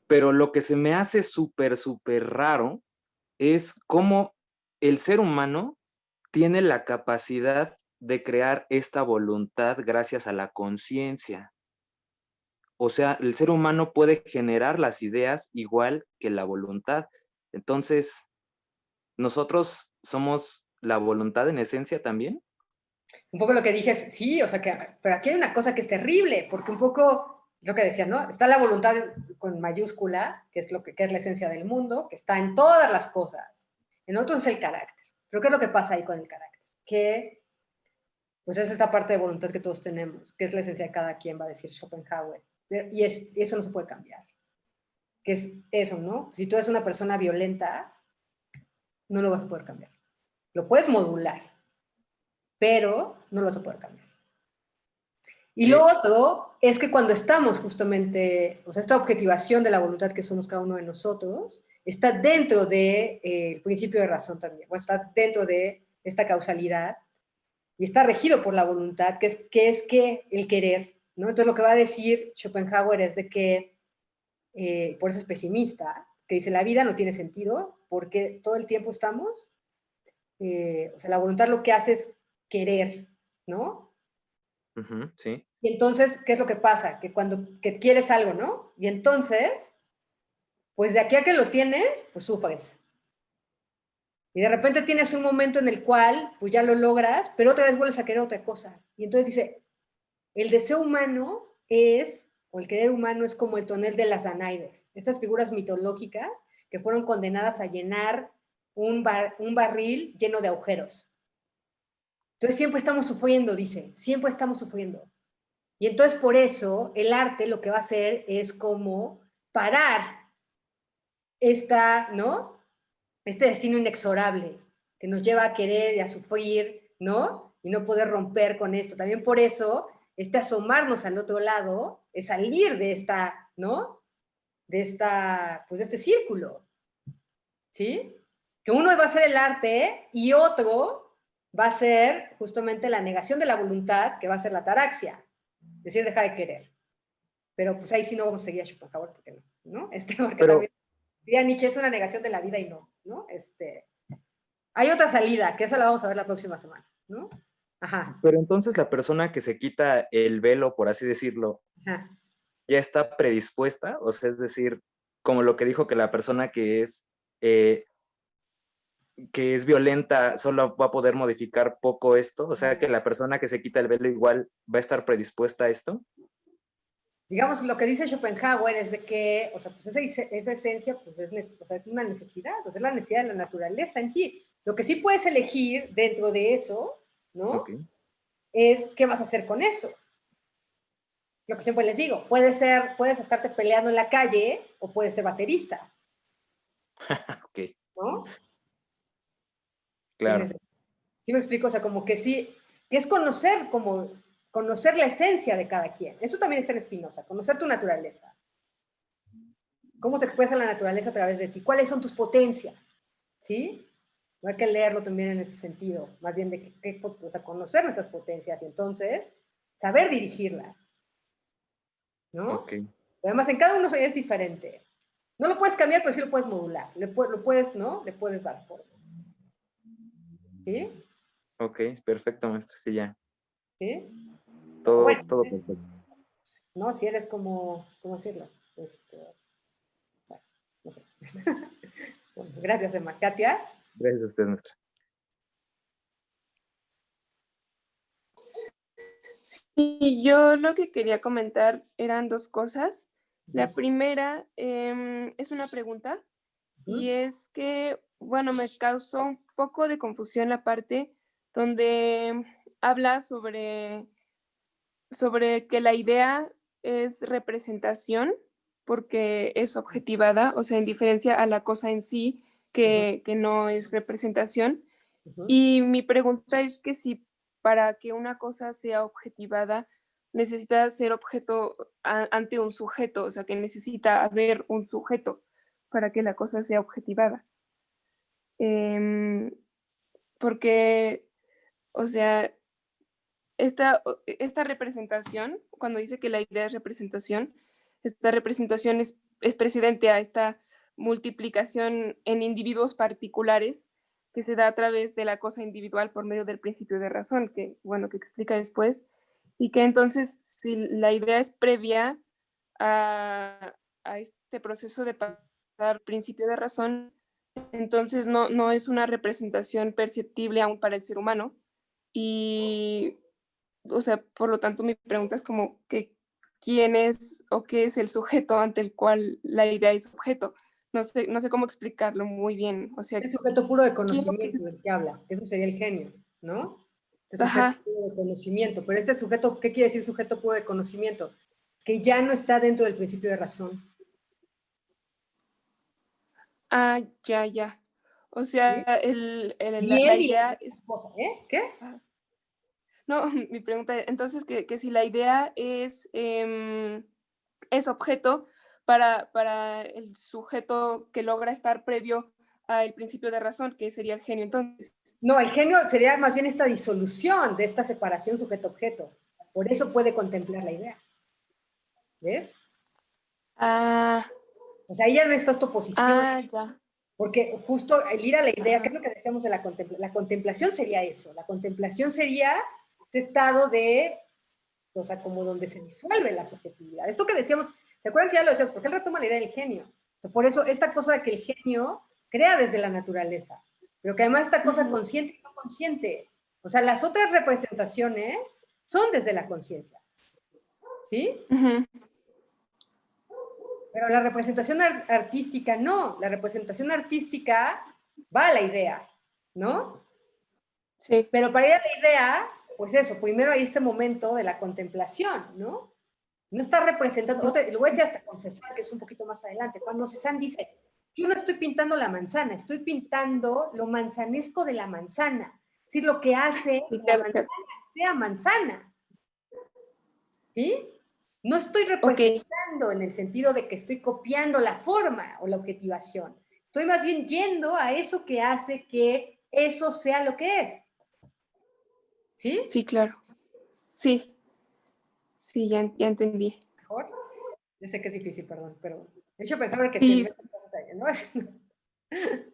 pero lo que se me hace súper raro es cómo el ser humano tiene la capacidad de crear esta voluntad gracias a la conciencia. O sea, el ser humano puede generar las ideas igual que la voluntad. Entonces, ¿nosotros somos la voluntad en esencia también? Un poco lo que dije es, sí, o sea, pero aquí hay una cosa que es terrible, porque un poco, lo que decía, ¿no? Está la voluntad con mayúscula, que es que es la esencia del mundo, que está en todas las cosas. En otro es el carácter. Pero ¿qué es lo que pasa ahí con el carácter? Que, pues es esa parte de voluntad que todos tenemos, que es la esencia de cada quien, va a decir Schopenhauer. Y eso no se puede cambiar. Que es eso, ¿no? Si tú eres una persona violenta, no lo vas a poder cambiar. Lo puedes modular, pero no lo vas a poder cambiar. Y lo otro es que cuando estamos justamente, o sea, esta objetivación de la voluntad que somos cada uno de nosotros, está dentro del principio de razón también, o está dentro de esta causalidad y está regido por la voluntad, que es el querer, ¿no? Entonces lo que va a decir Schopenhauer es de que, por eso es pesimista, que dice la vida no tiene sentido porque todo el tiempo estamos, o sea, la voluntad lo que hace es querer, ¿no? Sí. Y entonces, ¿qué es lo que pasa? Que cuando quieres algo, ¿no? Y entonces, pues de aquí a que lo tienes, pues sufres. Y de repente tienes un momento en el cual, pues ya lo logras, pero otra vez vuelves a querer otra cosa. Y entonces dice, el deseo humano o el querer humano es como el tonel de las Danaides, estas figuras mitológicas que fueron condenadas a llenar un barril lleno de agujeros. Entonces siempre estamos sufriendo, dice, siempre estamos sufriendo. Y entonces por eso el arte lo que va a hacer es como parar ¿no? Este destino inexorable que nos lleva a querer y a sufrir, ¿no? Y no poder romper con esto. También por eso, asomarnos al otro lado es salir de esta, ¿no? Pues de este círculo, ¿sí? Que uno va a ser el arte y otro va a ser justamente la negación de la voluntad, que va a ser la ataraxia. Es decir, dejar de querer. Pero pues ahí sí no vamos a seguir a Schopenhauer, porque no, porque pero, también, diría Nietzsche, es una negación de la vida y no, ¿no? Hay otra salida, que esa la vamos a ver la próxima semana, ¿no? Ajá. Pero entonces la persona que se quita el velo, por así decirlo, Ajá. ya está predispuesta, o sea, es decir, como lo que dijo que la persona que es violenta solo va a poder modificar poco esto, o sea, que la persona que se quita el velo igual va a estar predispuesta a esto. Digamos, lo que dice Schopenhauer es de que, o sea, pues esa esencia, pues o sea, es una necesidad, o sea, es la necesidad de la naturaleza en ti. Lo que sí puedes elegir dentro de eso, ¿no? Okay. Es qué vas a hacer con eso. Lo que siempre les digo, puedes estarte peleando en la calle o puedes ser baterista. Ok. ¿No? Claro. ¿Sí me explico? O sea, como que sí, es conocer la esencia de cada quien. Eso también está en Spinoza, conocer tu naturaleza. ¿Cómo se expresa la naturaleza a través de ti? ¿Cuáles son tus potencias? ¿Sí? No hay que leerlo también en ese sentido, más bien de o sea, conocer nuestras potencias y entonces saber dirigirlas. ¿no? Okay. Además, en cada uno es diferente. No lo puedes cambiar, pero sí lo puedes modular. Lo puedes, ¿no? Le puedes dar forma. ¿Sí? Ok, perfecto, maestro, sí, ya. ¿Sí? Todo, Bueno, todo perfecto. ¿no? Si eres como, ¿cómo decirlo? Bueno, no sé. Bueno, gracias, Emma. Katia. Gracias a usted, maestra. Sí, yo lo que quería comentar eran dos cosas. La primera es una pregunta y es que, bueno, me causó un poco de confusión la parte donde habla sobre que la idea es representación porque es objetivada, o sea, en diferencia a la cosa en sí, que no es representación. Y mi pregunta es que si para que una cosa sea objetivada, necesita ser objeto ante un sujeto, o sea, que necesita haber un sujeto para que la cosa sea objetivada. Porque, o sea, esta representación, cuando dice que la idea es representación, esta representación es precedente a esta multiplicación en individuos particulares que se da a través de la cosa individual por medio del principio de razón, que, bueno, que explica después, y que entonces si la idea es previa a este proceso de pasar principio de razón, entonces no es una representación perceptible aún para el ser humano, y o sea, por lo tanto, mi pregunta es como que quién es o qué es el sujeto ante el cual la idea es objeto. No sé cómo explicarlo muy bien. O sea, El sujeto puro de ¿quién conocimiento del que habla. Eso sería el genio, ¿no? El sujeto Ajá. puro de conocimiento. Pero este sujeto, ¿qué quiere decir sujeto puro de conocimiento? Que ya no está dentro del principio de razón. Ah, ya. O sea, ¿Sí? la idea es... ¿Qué? No, mi pregunta es, entonces, que si la idea es objeto para el sujeto que logra estar previo al principio de razón, que sería el genio, entonces. No, el genio sería más bien esta disolución de esta separación sujeto-objeto. Por eso puede contemplar la idea. ¿Ves? Ah. O sea, ahí ya no está esta oposición. Ah, ya. Porque justo el ir a la idea, ¿qué es lo que decíamos de la contemplación? La contemplación sería eso. La contemplación sería este estado de, o sea, como donde se disuelve la subjetividad. Esto que decíamos, ¿se acuerdan que ya lo decíamos? Porque él retoma la idea del genio. Por eso, esta cosa de que el genio crea desde la naturaleza, pero que además esta cosa consciente y no consciente. O sea, las otras representaciones son desde la conciencia. ¿Sí? Pero la representación artística no. La representación artística va a la idea, ¿no? Sí. Pero para ir a la idea, pues eso, primero hay este momento de la contemplación, ¿no? No está representando, lo voy a decir hasta con Cézanne, que es un poquito más adelante, cuando Cézanne dice, yo no estoy pintando la manzana, estoy pintando lo manzanesco de la manzana, es decir, lo que hace que la manzana sea manzana, ¿sí? No estoy representando en el sentido de que estoy copiando la forma o la objetivación, estoy más bien yendo a eso que hace que eso sea lo que es. ¿Sí? Sí, claro. Sí. Sí, ya entendí. ¿Mejor? Yo sé que es difícil, perdón, pero de hecho pensaba que sí. ¿no?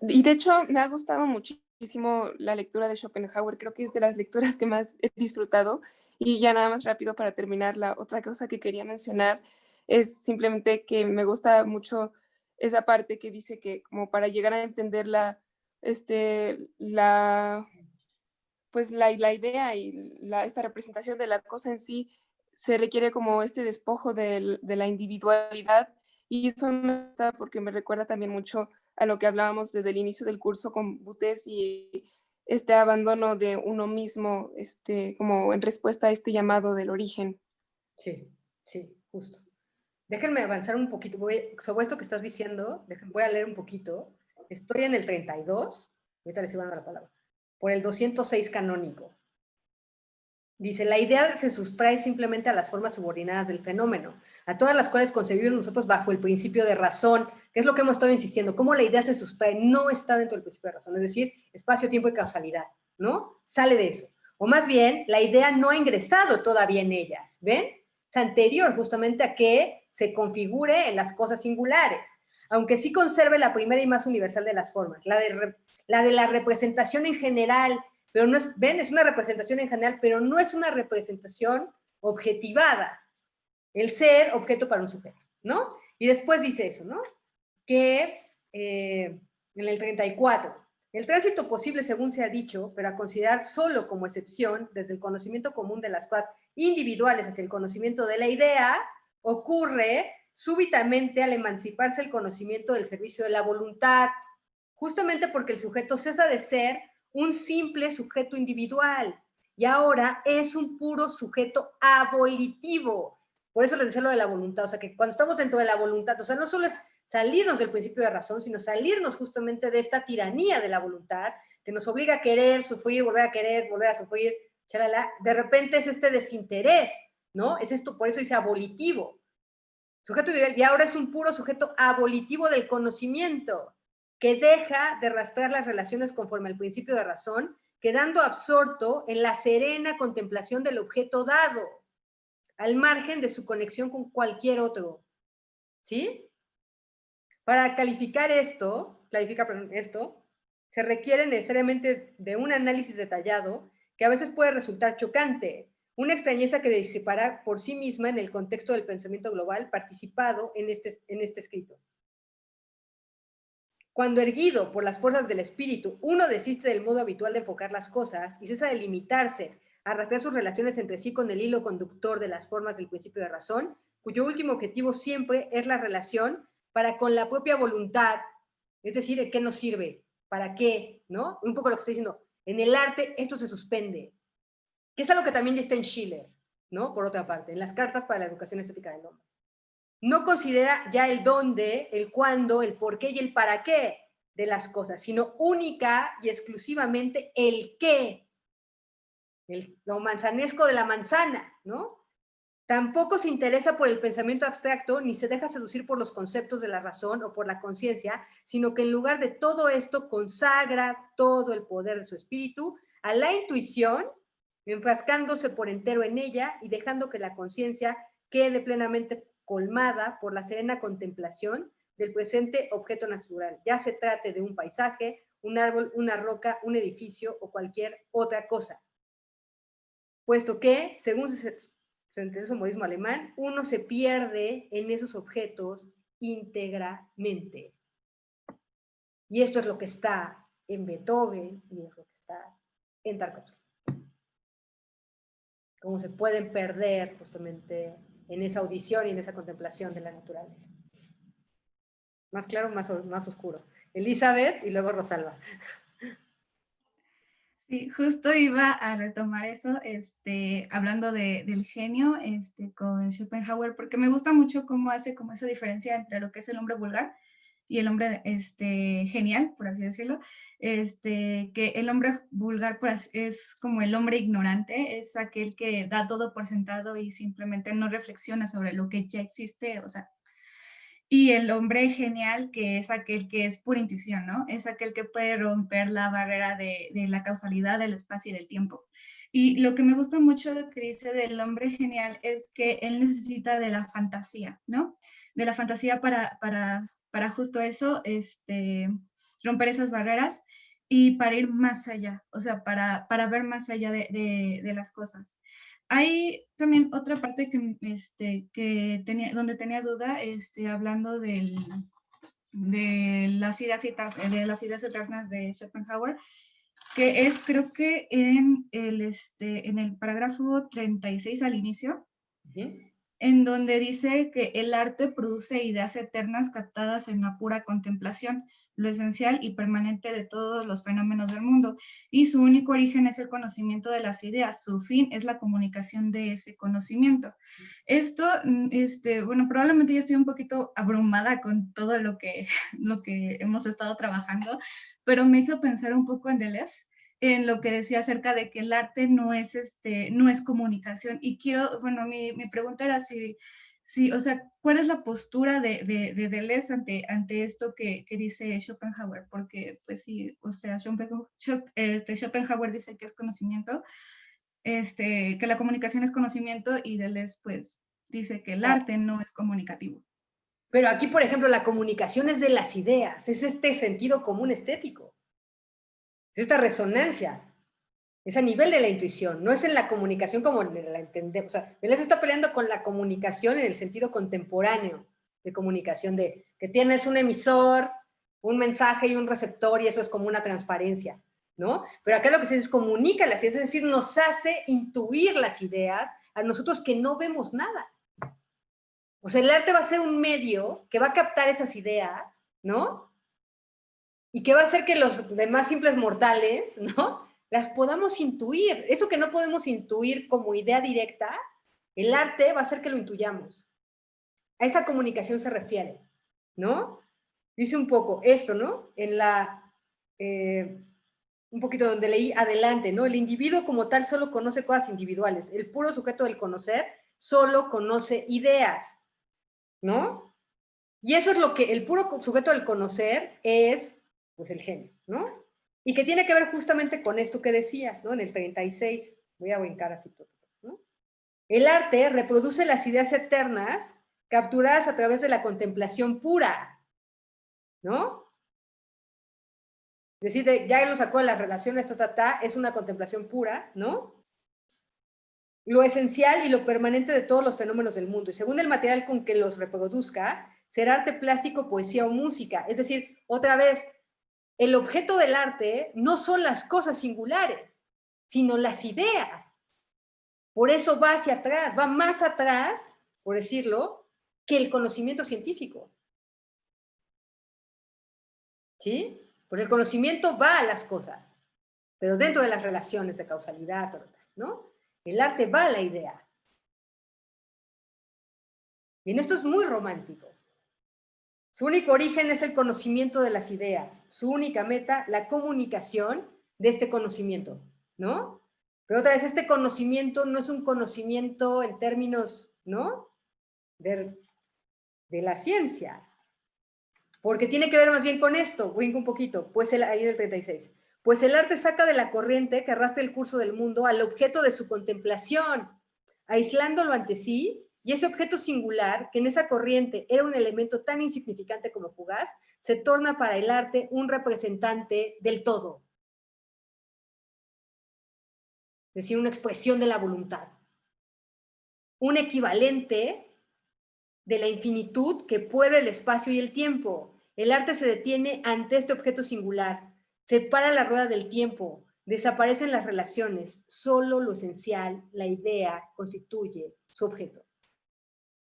Y de hecho me ha gustado muchísimo muchísimo la lectura de Schopenhauer, creo que es de las lecturas que más he disfrutado. Y ya nada más rápido para terminar, la otra cosa que quería mencionar es simplemente que me gusta mucho esa parte que dice que como para llegar a entender pues la idea y esta representación de la cosa en sí, se requiere como este despojo de la individualidad, y eso me gusta porque me recuerda también mucho a lo que hablábamos desde el inicio del curso con Butés y este abandono de uno mismo, como en respuesta a este llamado del origen. Sí, sí, justo. Déjenme avanzar un poquito. Sobre esto que estás diciendo, voy a leer un poquito. Estoy en el 32, ahorita les iba a dar la palabra, por el 206 canónico. Dice, la idea se sustrae simplemente a las formas subordinadas del fenómeno, a todas las cuales concebimos nosotros bajo el principio de razón, que es lo que hemos estado insistiendo, cómo la idea se sustrae, no está dentro del principio de razón, es decir, espacio, tiempo y causalidad, ¿no? Sale de eso. O más bien, la idea no ha ingresado todavía en ellas, ¿ven? Es anterior justamente a que se configure en las cosas singulares, aunque sí conserve la primera y más universal de las formas, la de la representación en general, pero no es, ven, es una representación en general, pero no es una representación objetivada. El ser objeto para un sujeto, ¿no? Y después dice eso, ¿no? Que en el 34, el tránsito posible, según se ha dicho, pero a considerar solo como excepción, desde el conocimiento común de las cosas individuales hacia el conocimiento de la idea, ocurre súbitamente al emanciparse el conocimiento del servicio de la voluntad, justamente porque el sujeto cesa de ser un simple sujeto individual y ahora es un puro sujeto abolitivo. Por eso les decía lo de la voluntad, o sea que cuando estamos dentro de la voluntad, o sea, no solo es salirnos del principio de razón, sino salirnos justamente de esta tiranía de la voluntad que nos obliga a querer, sufrir, volver a sufrir, chalala. De repente es este desinterés, ¿no? Es esto, por eso dice abolitivo. Sujeto individual, y ahora es un puro sujeto abolitivo del conocimiento, que deja de rastrear las relaciones conforme al principio de razón, quedando absorto en la serena contemplación del objeto dado, al margen de su conexión con cualquier otro. ¿Sí? Para calificar esto, se requiere necesariamente de un análisis detallado que a veces puede resultar chocante, una extrañeza que disipará por sí misma en el contexto del pensamiento global participado en este escrito. Cuando erguido por las fuerzas del espíritu, uno desiste del modo habitual de enfocar las cosas y cesa de limitarse a rastrear sus relaciones entre sí con el hilo conductor de las formas del principio de razón, cuyo último objetivo siempre es la relación para con la propia voluntad, es decir, ¿en qué nos sirve? ¿Para qué? ¿No? Un poco lo que estoy diciendo. En el arte esto se suspende, que es algo que también ya está en Schiller, ¿no? Por otra parte, en las cartas para la educación estética del hombre. No considera ya el dónde, el cuándo, el por qué y el para qué de las cosas, sino única y exclusivamente el qué, lo manzanesco de la manzana, ¿no? Tampoco se interesa por el pensamiento abstracto ni se deja seducir por los conceptos de la razón o por la conciencia, sino que en lugar de todo esto consagra todo el poder de su espíritu a la intuición, enfrascándose por entero en ella y dejando que la conciencia quede plenamente colmada por la serena contemplación del presente objeto natural, ya se trate de un paisaje, un árbol, una roca, un edificio o cualquier otra cosa. Puesto que, según se sentenció el modismo alemán, uno se pierde en esos objetos íntegramente. Y esto es lo que está en Beethoven y es lo que está en Tarkovsky. Cómo se pueden perder justamente en esa audición y en esa contemplación de la naturaleza. Más claro, más oscuro. Elizabeth y luego Rosalba. Sí, justo iba a retomar eso, hablando del genio con Schopenhauer, porque me gusta mucho cómo hace como esa diferencia entre lo que es el hombre vulgar y el hombre genial, por así decirlo. Que el hombre vulgar pues, es como el hombre ignorante, es aquel que da todo por sentado y simplemente no reflexiona sobre lo que ya existe, o sea, y el hombre genial, que es aquel que es pura intuición, ¿no? Es aquel que puede romper la barrera de la causalidad, del espacio y del tiempo. Y lo que me gusta mucho de lo que dice del hombre genial es que él necesita de la fantasía, ¿no? De la fantasía para justo eso, romper esas barreras. y para ir más allá, o sea, para ver más allá de las cosas. Hay también otra parte que tenía, donde tenía duda, hablando de las ideas eternas de Schopenhauer, que es, creo que en el parágrafo 36 al inicio, en donde dice que el arte produce ideas eternas captadas en la pura contemplación, lo esencial y permanente de todos los fenómenos del mundo, y su único origen es el conocimiento de las ideas, su fin es la comunicación de ese conocimiento. Esto, bueno, probablemente ya estoy un poquito abrumada con todo lo que hemos estado trabajando, pero me hizo pensar un poco en Deleuze, en lo que decía acerca de que el arte no es comunicación. Y quiero, bueno, mi pregunta era o sea, ¿cuál es la postura de Deleuze ante esto que dice Schopenhauer? Porque, pues sí, o sea, Schopenhauer dice que es conocimiento, que la comunicación es conocimiento, y Deleuze, pues, dice que el arte no es comunicativo. Pero aquí, por ejemplo, la comunicación es de las ideas, es este sentido común estético. Es esta resonancia, es a nivel de la intuición, no es en la comunicación como la entendemos. O sea, Deleuze está peleando con la comunicación en el sentido contemporáneo de comunicación, de que tienes un emisor, un mensaje y un receptor, y eso es como una transparencia, ¿no? Pero acá lo que se dice es comunica las ideas, es decir, nos hace intuir las ideas a nosotros que no vemos nada. O sea, el arte va a ser un medio que va a captar esas ideas, ¿no? Y que va a hacer que los demás simples mortales, ¿no?, las podamos intuir. Eso que no podemos intuir como idea directa, el arte va a hacer que lo intuyamos. A esa comunicación se refiere, ¿no? Dice un poco esto, ¿no? En un poquito donde leí adelante, ¿no? El individuo como tal solo conoce cosas individuales. El puro sujeto del conocer solo conoce ideas, ¿no? Y eso es lo que el puro sujeto del conocer es, pues, el genio, ¿no? Y que tiene que ver justamente con esto que decías, ¿no? En el 36, voy a brincar así todo, ¿no? El arte reproduce las ideas eternas capturadas a través de la contemplación pura, ¿no? Es decir, ya lo sacó de las relaciones, es una contemplación pura, ¿no? Lo esencial y lo permanente de todos los fenómenos del mundo. Y según el material con que los reproduzca, será arte plástico, poesía o música. Es decir, otra vez, el objeto del arte no son las cosas singulares, sino las ideas. Por eso va hacia atrás, va más atrás, por decirlo, que el conocimiento científico. ¿Sí? Porque el conocimiento va a las cosas, pero dentro de las relaciones de causalidad, ¿no? El arte va a la idea. Y en esto es muy romántico. Su único origen es el conocimiento de las ideas. Su única meta, la comunicación de este conocimiento, ¿no? Pero otra vez, este conocimiento no es un conocimiento en términos, ¿no?, de la ciencia. Porque tiene que ver más bien con esto, brinco un poquito, pues ahí del 36. Pues el arte saca de la corriente que arrastra el curso del mundo al objeto de su contemplación, aislándolo ante sí. Y ese objeto singular, que en esa corriente era un elemento tan insignificante como fugaz, se torna para el arte un representante del todo. Es decir, una expresión de la voluntad. Un equivalente de la infinitud que puebla el espacio y el tiempo. El arte se detiene ante este objeto singular, separa la rueda del tiempo, desaparecen las relaciones, solo lo esencial, la idea, constituye su objeto.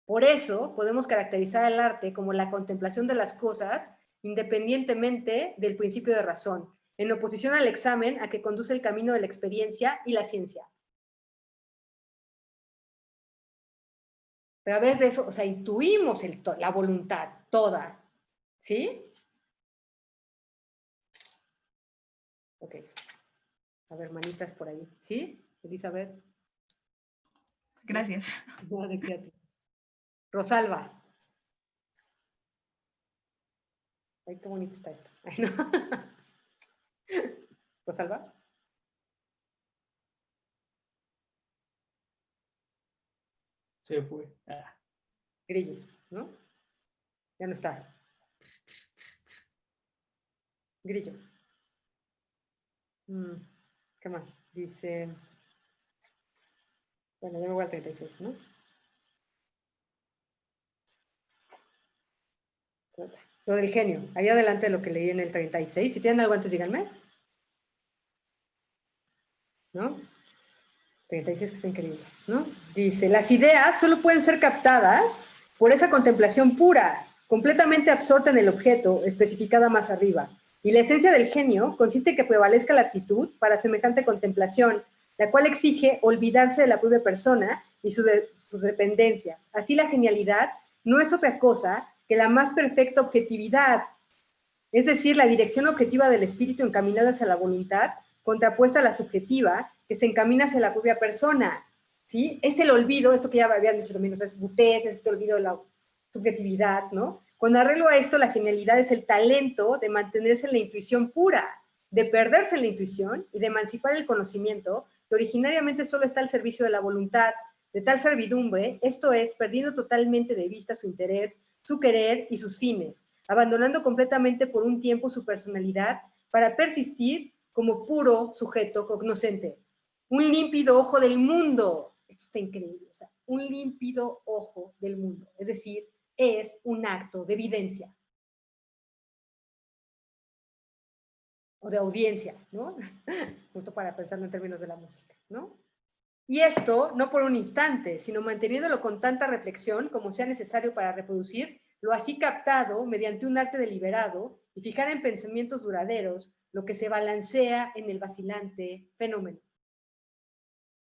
Por eso podemos caracterizar el arte como la contemplación de las cosas independientemente del principio de razón, en oposición al examen a que conduce el camino de la experiencia y la ciencia. Pero a través de eso, o sea, intuimos la voluntad toda, ¿sí? Ok. A ver, manitas por ahí, ¿sí? Elizabeth. Gracias. No, de qué. Rosalba. Ay, qué bonito está esto. Ay, no. Rosalba. Se fue. Grillos, ¿no? Ya no está. Grillos. ¿Qué más? Dice... Bueno, ya me voy al 36, ¿no? Lo del genio. Ahí adelante lo que leí en el 36. Si tienen algo antes, díganme. ¿No? 36 que está increíble, ¿no? Dice, las ideas solo pueden ser captadas por esa contemplación pura, completamente absorta en el objeto, especificada más arriba. Y la esencia del genio consiste en que prevalezca la actitud para semejante contemplación, la cual exige olvidarse de la propia persona y sus dependencias. Así la genialidad no es otra cosa que la más perfecta objetividad, es decir, la dirección objetiva del espíritu encaminada hacia la voluntad, contrapuesta a la subjetiva, que se encamina hacia la propia persona, ¿sí? Es el olvido, esto que ya habían dicho también, o sea, es butez, es este olvido de la subjetividad, ¿no? Con arreglo a esto, la genialidad es el talento de mantenerse en la intuición pura, de perderse en la intuición y de emancipar el conocimiento, que originariamente solo está al servicio de la voluntad, de tal servidumbre, esto es, perdiendo totalmente de vista su interés, su querer y sus fines, abandonando completamente por un tiempo su personalidad para persistir como puro sujeto cognoscente. Un límpido ojo del mundo. Esto está increíble. O sea, un límpido ojo del mundo. Es decir, es un acto de evidencia. O de audiencia, ¿no? Justo para pensarlo en términos de la música, ¿no? Y esto no por un instante, sino manteniéndolo con tanta reflexión como sea necesario para reproducir lo así captado mediante un arte deliberado y fijar en pensamientos duraderos lo que se balancea en el vacilante fenómeno.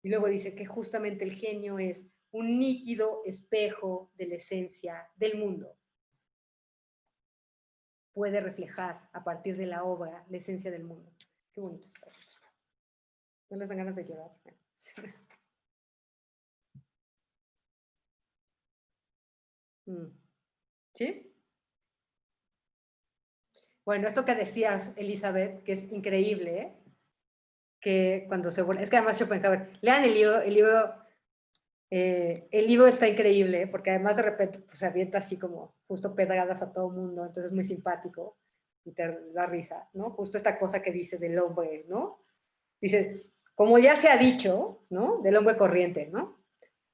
Y luego dice que justamente el genio es un nítido espejo de la esencia del mundo. Puede reflejar a partir de la obra la esencia del mundo. Qué bonito está esto. ¿No les dan ganas de llorar? ¿Sí? Bueno, esto que decías, Elizabeth, que es increíble, ¿eh? Que cuando se vuelve... Es que además Schopenhauer... Lean el libro está increíble, porque además de repente pues, se avienta así como justo pedradas a todo el mundo, entonces es muy simpático y te da risa, ¿no? Justo esta cosa que dice del hombre, ¿no? Dice, como ya se ha dicho, ¿no? Del hombre corriente, ¿no?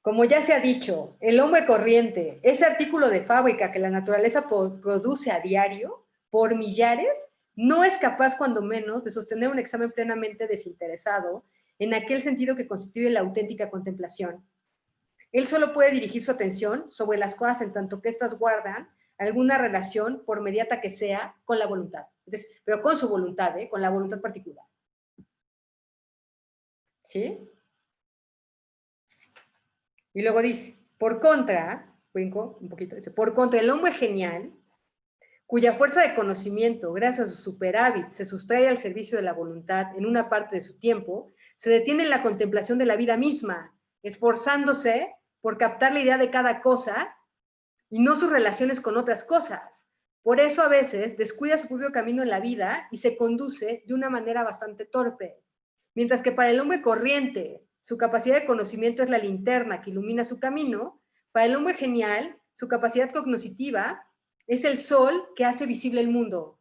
Como ya se ha dicho, el hombre corriente, ese artículo de fábrica que la naturaleza produce a diario, por millares, no es capaz, cuando menos, de sostener un examen plenamente desinteresado en aquel sentido que constituye la auténtica contemplación. Él solo puede dirigir su atención sobre las cosas en tanto que éstas guardan alguna relación, por mediata que sea, con la voluntad. Entonces, pero con su voluntad, con la voluntad particular. ¿Sí? Y luego dice, por contra, brinco un poquito, dice, por contra, el hombre genial, cuya fuerza de conocimiento, gracias a su superávit, se sustrae al servicio de la voluntad en una parte de su tiempo, se detiene en la contemplación de la vida misma, esforzándose por captar la idea de cada cosa y no sus relaciones con otras cosas. Por eso a veces descuida su propio camino en la vida y se conduce de una manera bastante torpe. Mientras que para el hombre corriente, su capacidad de conocimiento es la linterna que ilumina su camino, para el hombre genial, su capacidad cognoscitiva es el sol que hace visible el mundo.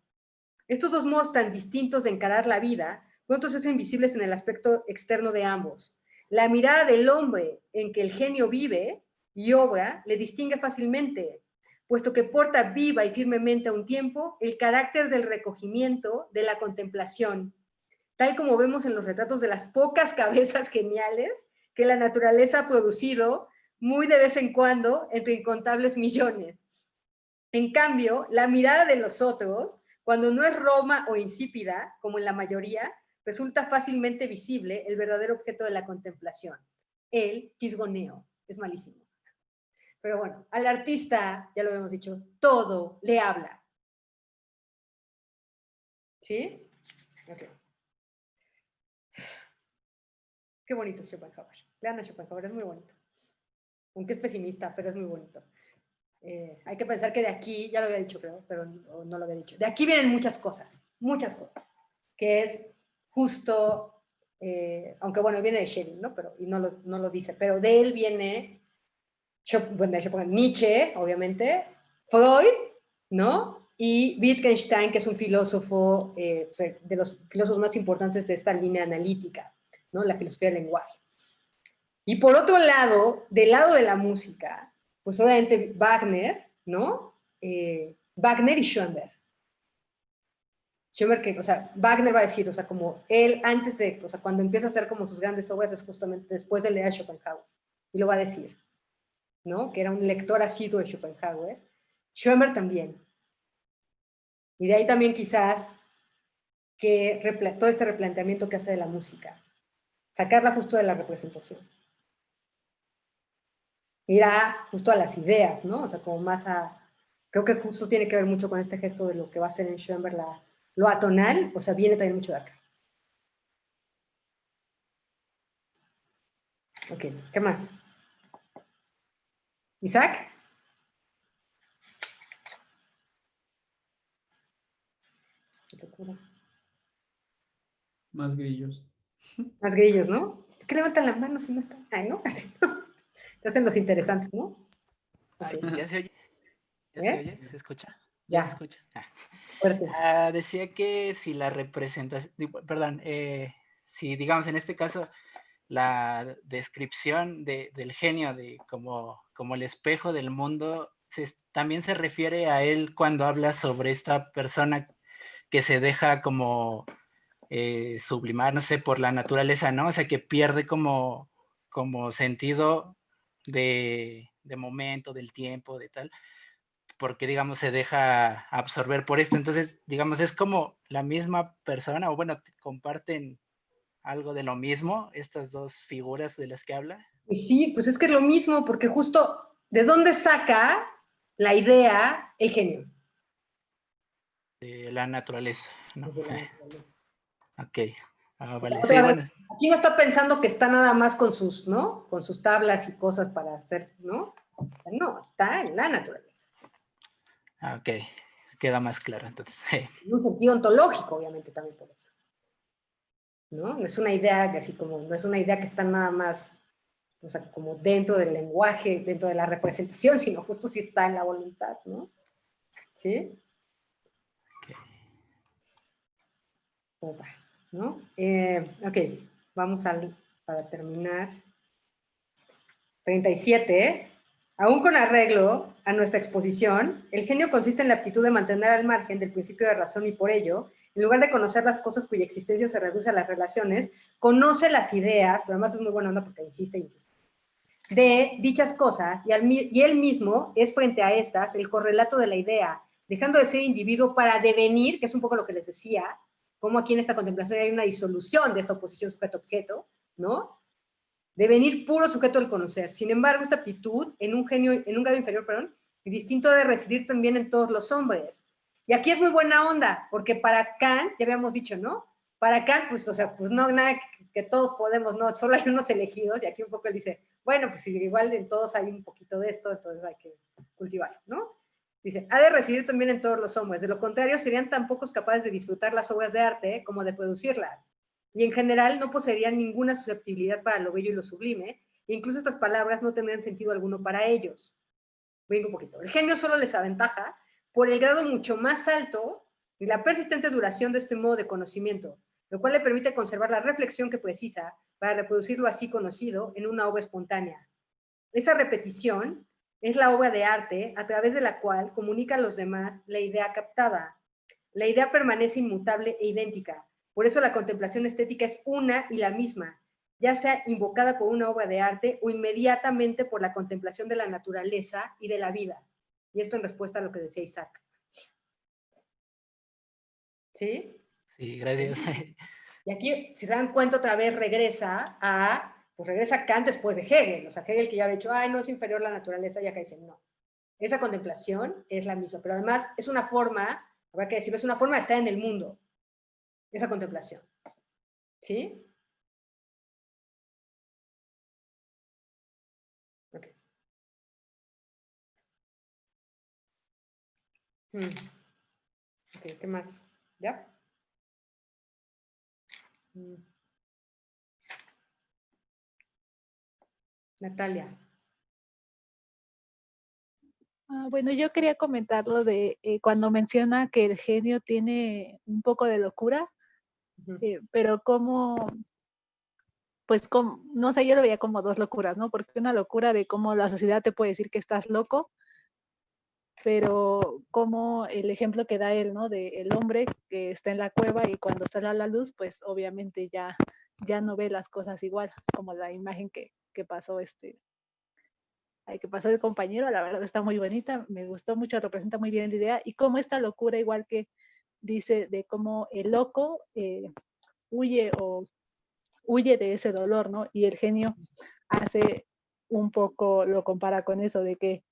Estos dos modos tan distintos de encarar la vida, pronto se hacen visibles en el aspecto externo de ambos. La mirada del hombre en que el genio vive y obra le distingue fácilmente, puesto que porta viva y firmemente a un tiempo el carácter del recogimiento, de la contemplación, tal como vemos en los retratos de las pocas cabezas geniales que la naturaleza ha producido muy de vez en cuando entre incontables millones. En cambio, la mirada de los otros, cuando no es roma o insípida, como en la mayoría, resulta fácilmente visible el verdadero objeto de la contemplación, el fisgoneo. Es malísimo. Pero bueno, al artista, ya lo hemos dicho, todo le habla. ¿Sí? Ok. Qué bonito es Schopenhauer. Lean a Schopenhauer, es muy bonito. Aunque es pesimista, pero es muy bonito. Hay que pensar que de aquí, ya lo había dicho creo, pero no lo había dicho, de aquí vienen muchas cosas, que es justo, aunque bueno, viene de Schelling, ¿no? Pero, y no lo dice, pero de él viene, bueno, Nietzsche, obviamente, Freud, ¿no? y Wittgenstein, que es un filósofo, de los filósofos más importantes de esta línea analítica, ¿no? La filosofía del lenguaje. Y por otro lado, del lado de la música, pues obviamente Wagner, ¿no? Wagner y Schoenberg. Schoenberg, que, o sea, Wagner va a decir, o sea, como él antes de, o sea, cuando empieza a hacer como sus grandes obras es justamente después de leer a Schopenhauer. Y lo va a decir, ¿no? Que era un lector asiduo de Schopenhauer. Schoenberg también. Y de ahí también quizás que todo este replanteamiento que hace de la música. Sacarla justo de la representación. Ir justo a las ideas, ¿no? O sea, como más a... Creo que justo tiene que ver mucho con este gesto de lo que va a ser en Schoenberg lo atonal, o sea, viene también mucho de acá. Ok, ¿qué más? ¿Isaac? Qué locura. Más grillos. Más grillos, ¿no? ¿Por qué levantan la mano si no están? Ay, ¿no? Así, ¿no? Te hacen los interesantes, ¿no? Ay, Ok. ¿ya se oye? ¿Ya se oye? ¿Se escucha? Ya. ¿Ya se escucha? Fuerte. Decía que si la representación, perdón, si digamos en este caso la descripción del genio de como el espejo del mundo, también se refiere a él cuando habla sobre esta persona que se deja como sublimar, no sé, por la naturaleza, ¿no? O sea, que pierde como sentido de momento, del tiempo, de tal, porque, digamos, se deja absorber por esto. Entonces, digamos, es como la misma persona, o bueno, comparten algo de lo mismo, estas dos figuras de las que habla. Y sí, pues es que es lo mismo, porque justo, ¿de dónde saca la idea el genio? De la naturaleza, ¿no? De la naturaleza. Ok. Vale. Otra Sí, vez, bueno. aquí no está pensando que está nada más con sus, ¿no? Con sus tablas y cosas para hacer, ¿no? O sea, no, está en la naturaleza. Ok. Queda más claro, entonces. En un sentido ontológico, obviamente, también por eso. ¿No? No es una idea que así como, no es una idea que está nada más, o sea, como dentro del lenguaje, dentro de la representación, sino justo si está en la voluntad, ¿no? ¿Sí? Opa, ¿no? Ok, vamos para terminar. 37. Aún con arreglo a nuestra exposición, el genio consiste en la aptitud de mantener al margen del principio de razón y por ello, en lugar de conocer las cosas cuya existencia se reduce a las relaciones, conoce las ideas, pero además es muy buena onda porque insiste, de dichas cosas y él mismo es frente a estas el correlato de la idea, dejando de ser individuo para devenir, que es un poco lo que les decía, como aquí en esta contemplación hay una disolución de esta oposición sujeto-objeto, ¿no? Devenir puro sujeto del conocer. Sin embargo, esta aptitud en un grado inferior, perdón, es distinto de residir también en todos los hombres. Y aquí es muy buena onda, porque para Kant, ya habíamos dicho, ¿no? Para Kant, pues, o sea, pues no, nada que todos podemos, no, solo hay unos elegidos, y aquí un poco él dice, bueno, pues igual en todos hay un poquito de esto, entonces hay que cultivarlo, ¿no? Dice, ha de residir también en todos los hombres, de lo contrario serían tan pocos capaces de disfrutar las obras de arte como de producirlas. Y en general no poseerían ninguna susceptibilidad para lo bello y lo sublime, e incluso estas palabras no tendrían sentido alguno para ellos. Vengo un poquito. El genio solo les aventaja por el grado mucho más alto y la persistente duración de este modo de conocimiento, lo cual le permite conservar la reflexión que precisa para reproducir lo así conocido en una obra espontánea. Esa repetición es la obra de arte a través de la cual comunica a los demás la idea captada. La idea permanece inmutable e idéntica. Por eso la contemplación estética es una y la misma, ya sea invocada por una obra de arte o inmediatamente por la contemplación de la naturaleza y de la vida. Y esto en respuesta a lo que decía Isaac. ¿Sí? Sí, gracias. Y aquí, si se dan cuenta, otra vez regresa a Kant después de Hegel. O sea, Hegel que ya había dicho, ay, no es inferior la naturaleza, y acá dicen, no. Esa contemplación es la misma, pero además es una forma, habrá que decir, es una forma de estar en el mundo. Esa contemplación. ¿Sí? Ok. Ok, ¿qué más? ¿Ya? Natalia. Bueno, yo quería comentar lo de cuando menciona que el genio tiene un poco de locura, pero como, pues, no sé, yo lo veía como dos locuras, ¿no? Porque una locura de cómo la sociedad te puede decir que estás loco, pero como el ejemplo que da él, ¿no? De el hombre que está en la cueva y cuando sale a la luz, pues obviamente ya no ve las cosas igual, como la imagen que pasó que pasó el compañero, la verdad está muy bonita, me gustó mucho, representa muy bien la idea, y cómo esta locura, igual que dice de cómo el loco huye de ese dolor, ¿no? Y el genio hace un poco, lo compara con eso, de que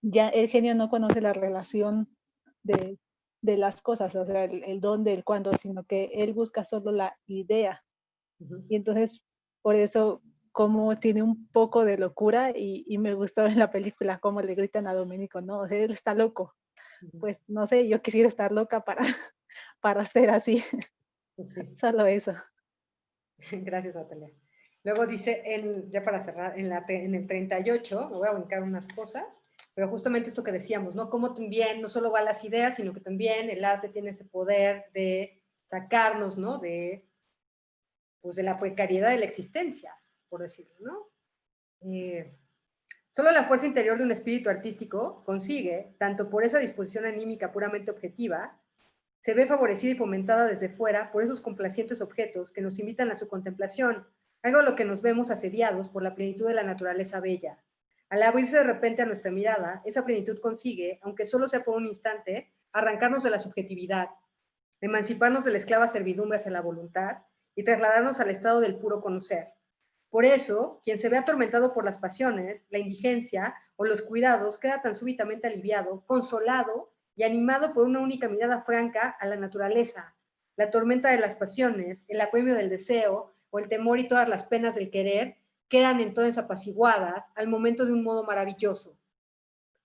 ya el genio no conoce la relación de las cosas, o sea, el dónde, el cuándo, sino que él busca solo la idea. Y entonces, por eso, como tiene un poco de locura, y me gustó en la película cómo le gritan a Domenico, ¿no? O sea, él está loco. Pues no sé, yo quisiera estar loca para ser así. Pues sí. Solo eso. Gracias, Natalia. Luego dice, ya para cerrar, en el 38, me voy a brincar unas cosas, pero justamente esto que decíamos, ¿no? Cómo también no solo va las ideas, sino que también el arte tiene este poder de sacarnos, ¿no? Pues de la precariedad de la existencia, por decirlo, ¿no? Solo la fuerza interior de un espíritu artístico consigue, tanto por esa disposición anímica puramente objetiva, se ve favorecida y fomentada desde fuera por esos complacientes objetos que nos invitan a su contemplación, algo a lo que nos vemos asediados por la plenitud de la naturaleza bella. Al abrirse de repente a nuestra mirada, esa plenitud consigue, aunque solo sea por un instante, arrancarnos de la subjetividad, emanciparnos de la esclava servidumbre hacia la voluntad y trasladarnos al estado del puro conocer. Por eso, quien se ve atormentado por las pasiones, la indigencia o los cuidados queda tan súbitamente aliviado, consolado y animado por una única mirada franca a la naturaleza. La tormenta de las pasiones, el apremio del deseo o el temor y todas las penas del querer quedan entonces apaciguadas al momento de un modo maravilloso.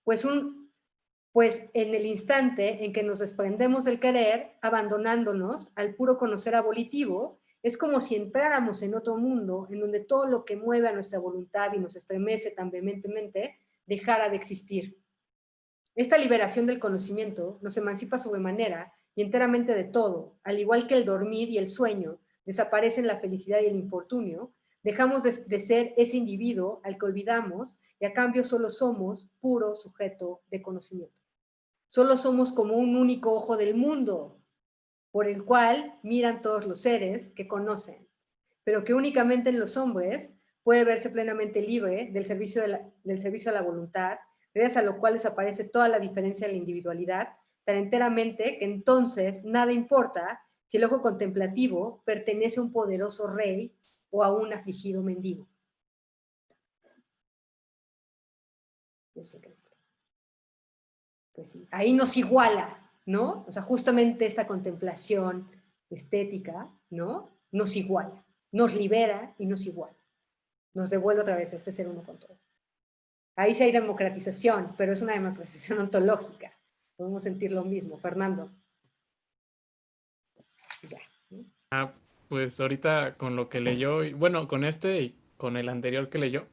Pues en el instante en que nos desprendemos del querer, abandonándonos al puro conocer abolitivo, es como si entráramos en otro mundo en donde todo lo que mueve a nuestra voluntad y nos estremece tan vehementemente dejara de existir. Esta liberación del conocimiento nos emancipa sobremanera y enteramente de todo, al igual que el dormir y el sueño desaparecen la felicidad y el infortunio, dejamos de ser ese individuo al que olvidamos y a cambio solo somos puro sujeto de conocimiento. Solo somos como un único ojo del mundo, por el cual miran todos los seres que conocen, pero que únicamente en los hombres puede verse plenamente libre del servicio a la voluntad, gracias a lo cual desaparece toda la diferencia en la individualidad, tan enteramente que entonces nada importa si el ojo contemplativo pertenece a un poderoso rey o a un afligido mendigo. Pues sí, ahí nos iguala, ¿no? O sea, justamente esta contemplación estética, ¿no? Nos iguala, nos libera y nos iguala. Nos devuelve otra vez a este ser uno con todo. Ahí sí hay democratización, pero es una democratización ontológica. Podemos sentir lo mismo. Fernando. Ya. Pues ahorita con lo que leyó, bueno, con este y con el anterior que leyó,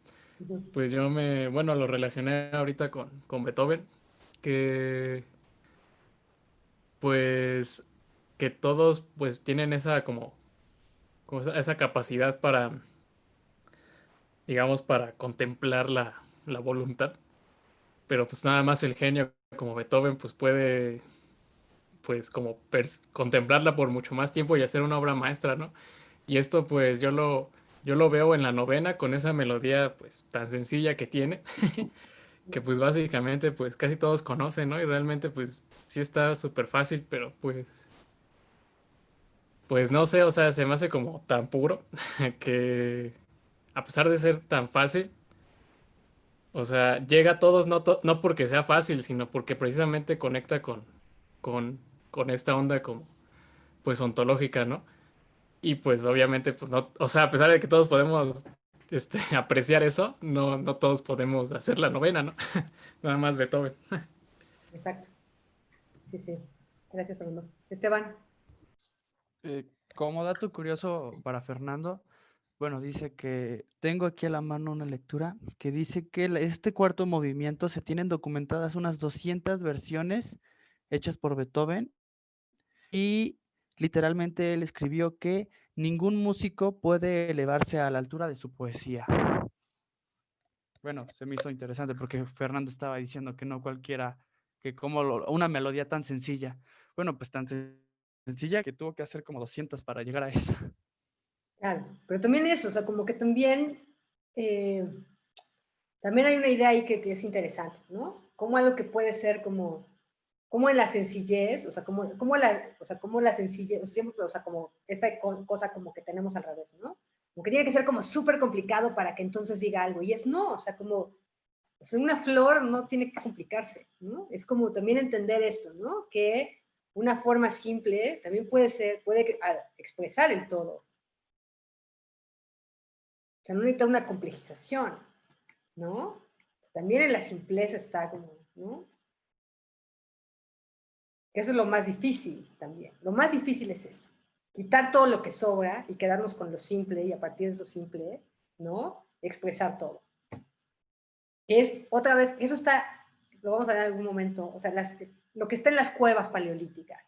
pues yo lo relacioné ahorita con Beethoven, que pues que todos pues tienen esa como esa capacidad para, digamos, para contemplar la voluntad, pero pues nada más el genio como Beethoven pues puede pues como contemplarla por mucho más tiempo y hacer una obra maestra, ¿no? Y esto pues yo lo veo en la novena con esa melodía pues tan sencilla que tiene, que pues básicamente pues casi todos conocen, ¿no? Y realmente pues sí está súper fácil, pero pues no sé, o sea, se me hace como tan puro que a pesar de ser tan fácil, o sea, llega a todos no porque sea fácil, sino porque precisamente conecta con, con esta onda como pues ontológica, ¿no? Y pues obviamente pues no, o sea, a pesar de que todos podemos apreciar eso, no todos podemos hacer la novena, ¿no? Nada más Beethoven. Exacto. Sí, sí. Gracias, Fernando. Esteban. Como dato curioso para Fernando, Bueno, dice que tengo aquí a la mano una lectura que dice que este cuarto movimiento se tienen documentadas unas 200 versiones hechas por Beethoven y literalmente él escribió que ningún músico puede elevarse a la altura de su poesía. Bueno, se me hizo interesante porque Fernando estaba diciendo que no cualquiera, que como una melodía tan sencilla. Bueno, pues tan sencilla que tuvo que hacer como 200 para llegar a esa. Claro, pero también eso, o sea, como que también, también hay una idea ahí que es interesante, ¿no? Como algo que puede ser como en la sencillez, o sea, como la sencillez, o sea, siempre, o sea, como esta cosa como que tenemos al revés, ¿no? Como que tiene que ser como súper complicado para que entonces diga algo, y es no, o sea, como, o sea, una flor no tiene que complicarse, ¿no? Es como también entender esto, ¿no? Que una forma simple también puede expresar el todo. O sea, no necesita una complejización, ¿no? También en la simpleza está como, ¿no? Que eso es lo más difícil también. Lo más difícil es eso. Quitar todo lo que sobra y quedarnos con lo simple y a partir de eso simple, ¿no? Expresar todo. Que es, otra vez, eso está, lo vamos a ver en algún momento, o sea, lo que está en las cuevas paleolíticas.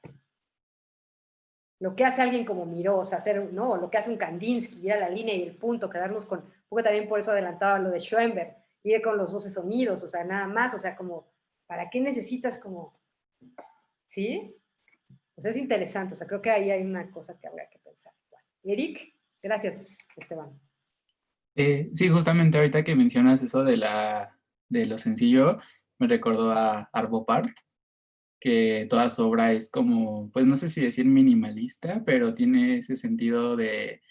Lo que hace alguien como Miró, o sea, hacer, ¿no? Lo que hace un Kandinsky, ir a la línea y el punto, quedarnos con, porque también por eso adelantaba lo de Schoenberg, ir con los 12 sonidos, o sea, nada más, o sea, como, ¿para qué necesitas como, ¿sí? O sea, es interesante, o sea, creo que ahí hay una cosa que habría que pensar. Bueno, Eric, gracias, Esteban. Sí, justamente ahorita que mencionas eso de lo sencillo, me recordó a Arvo Pärt, que toda su obra es como, pues no sé si decir minimalista, pero tiene ese sentido de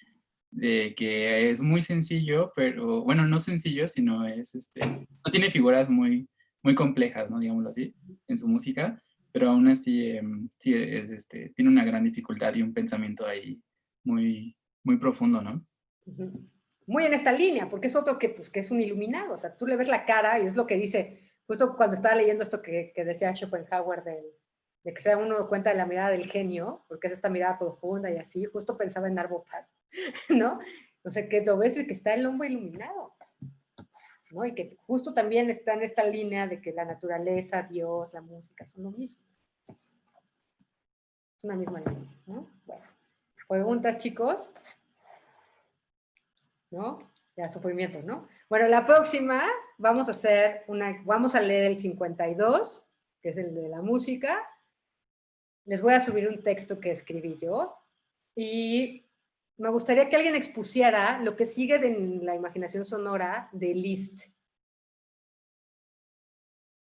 que es muy sencillo, pero bueno, no sencillo, sino no tiene figuras muy, muy complejas, ¿no? Digámoslo así, en su música, pero aún así sí tiene una gran dificultad y un pensamiento ahí muy, muy profundo, ¿no? Muy en esta línea, porque es otro que, pues, que es un iluminado, o sea, tú le ves la cara y es lo que dice, justo cuando estaba leyendo esto que decía Schopenhauer de que se da uno cuenta de la mirada del genio, porque es esta mirada profunda y así, justo pensaba en Arvo Pärt, ¿no? O sea, que lo ves y que está el hombre iluminado, ¿no? Y que justo también está en esta línea de que la naturaleza, Dios, la música son lo mismo. Es una misma línea, ¿no? Bueno, preguntas, chicos, ¿no? Ya, sufrimiento, ¿no? Bueno, la próxima vamos a leer el 52, que es el de la música. Les voy a subir un texto que escribí yo y me gustaría que alguien expusiera lo que sigue de la imaginación sonora de Liszt.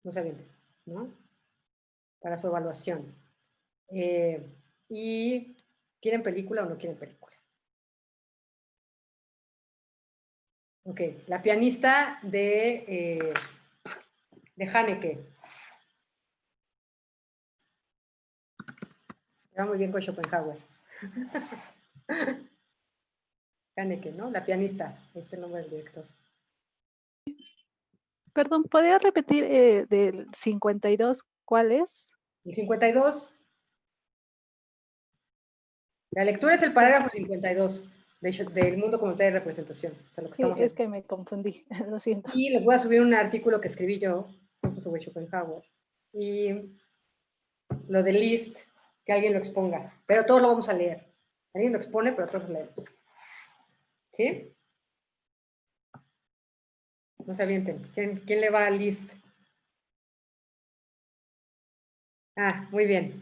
No se avienten, ¿no? Para su evaluación. ¿Y quieren película o no quieren película? Ok, la pianista de Haneke. Va muy bien con Schopenhauer. Haneke, ¿no? La pianista. Este es el nombre del director. Perdón, ¿podría repetir del 52 cuál es? El 52. La lectura es el parágrafo 52 del mundo como de representación. O sea, lo que Sí, estamos es que me confundí, lo siento. Y les voy a subir un artículo que escribí yo justo sobre Schopenhauer. Y lo de Liszt, que alguien lo exponga. Pero todos lo vamos a leer. Alguien lo expone, pero todos lo leemos. ¿Sí? No se avienten. ¿Quién le va a Liszt? Ah, muy bien.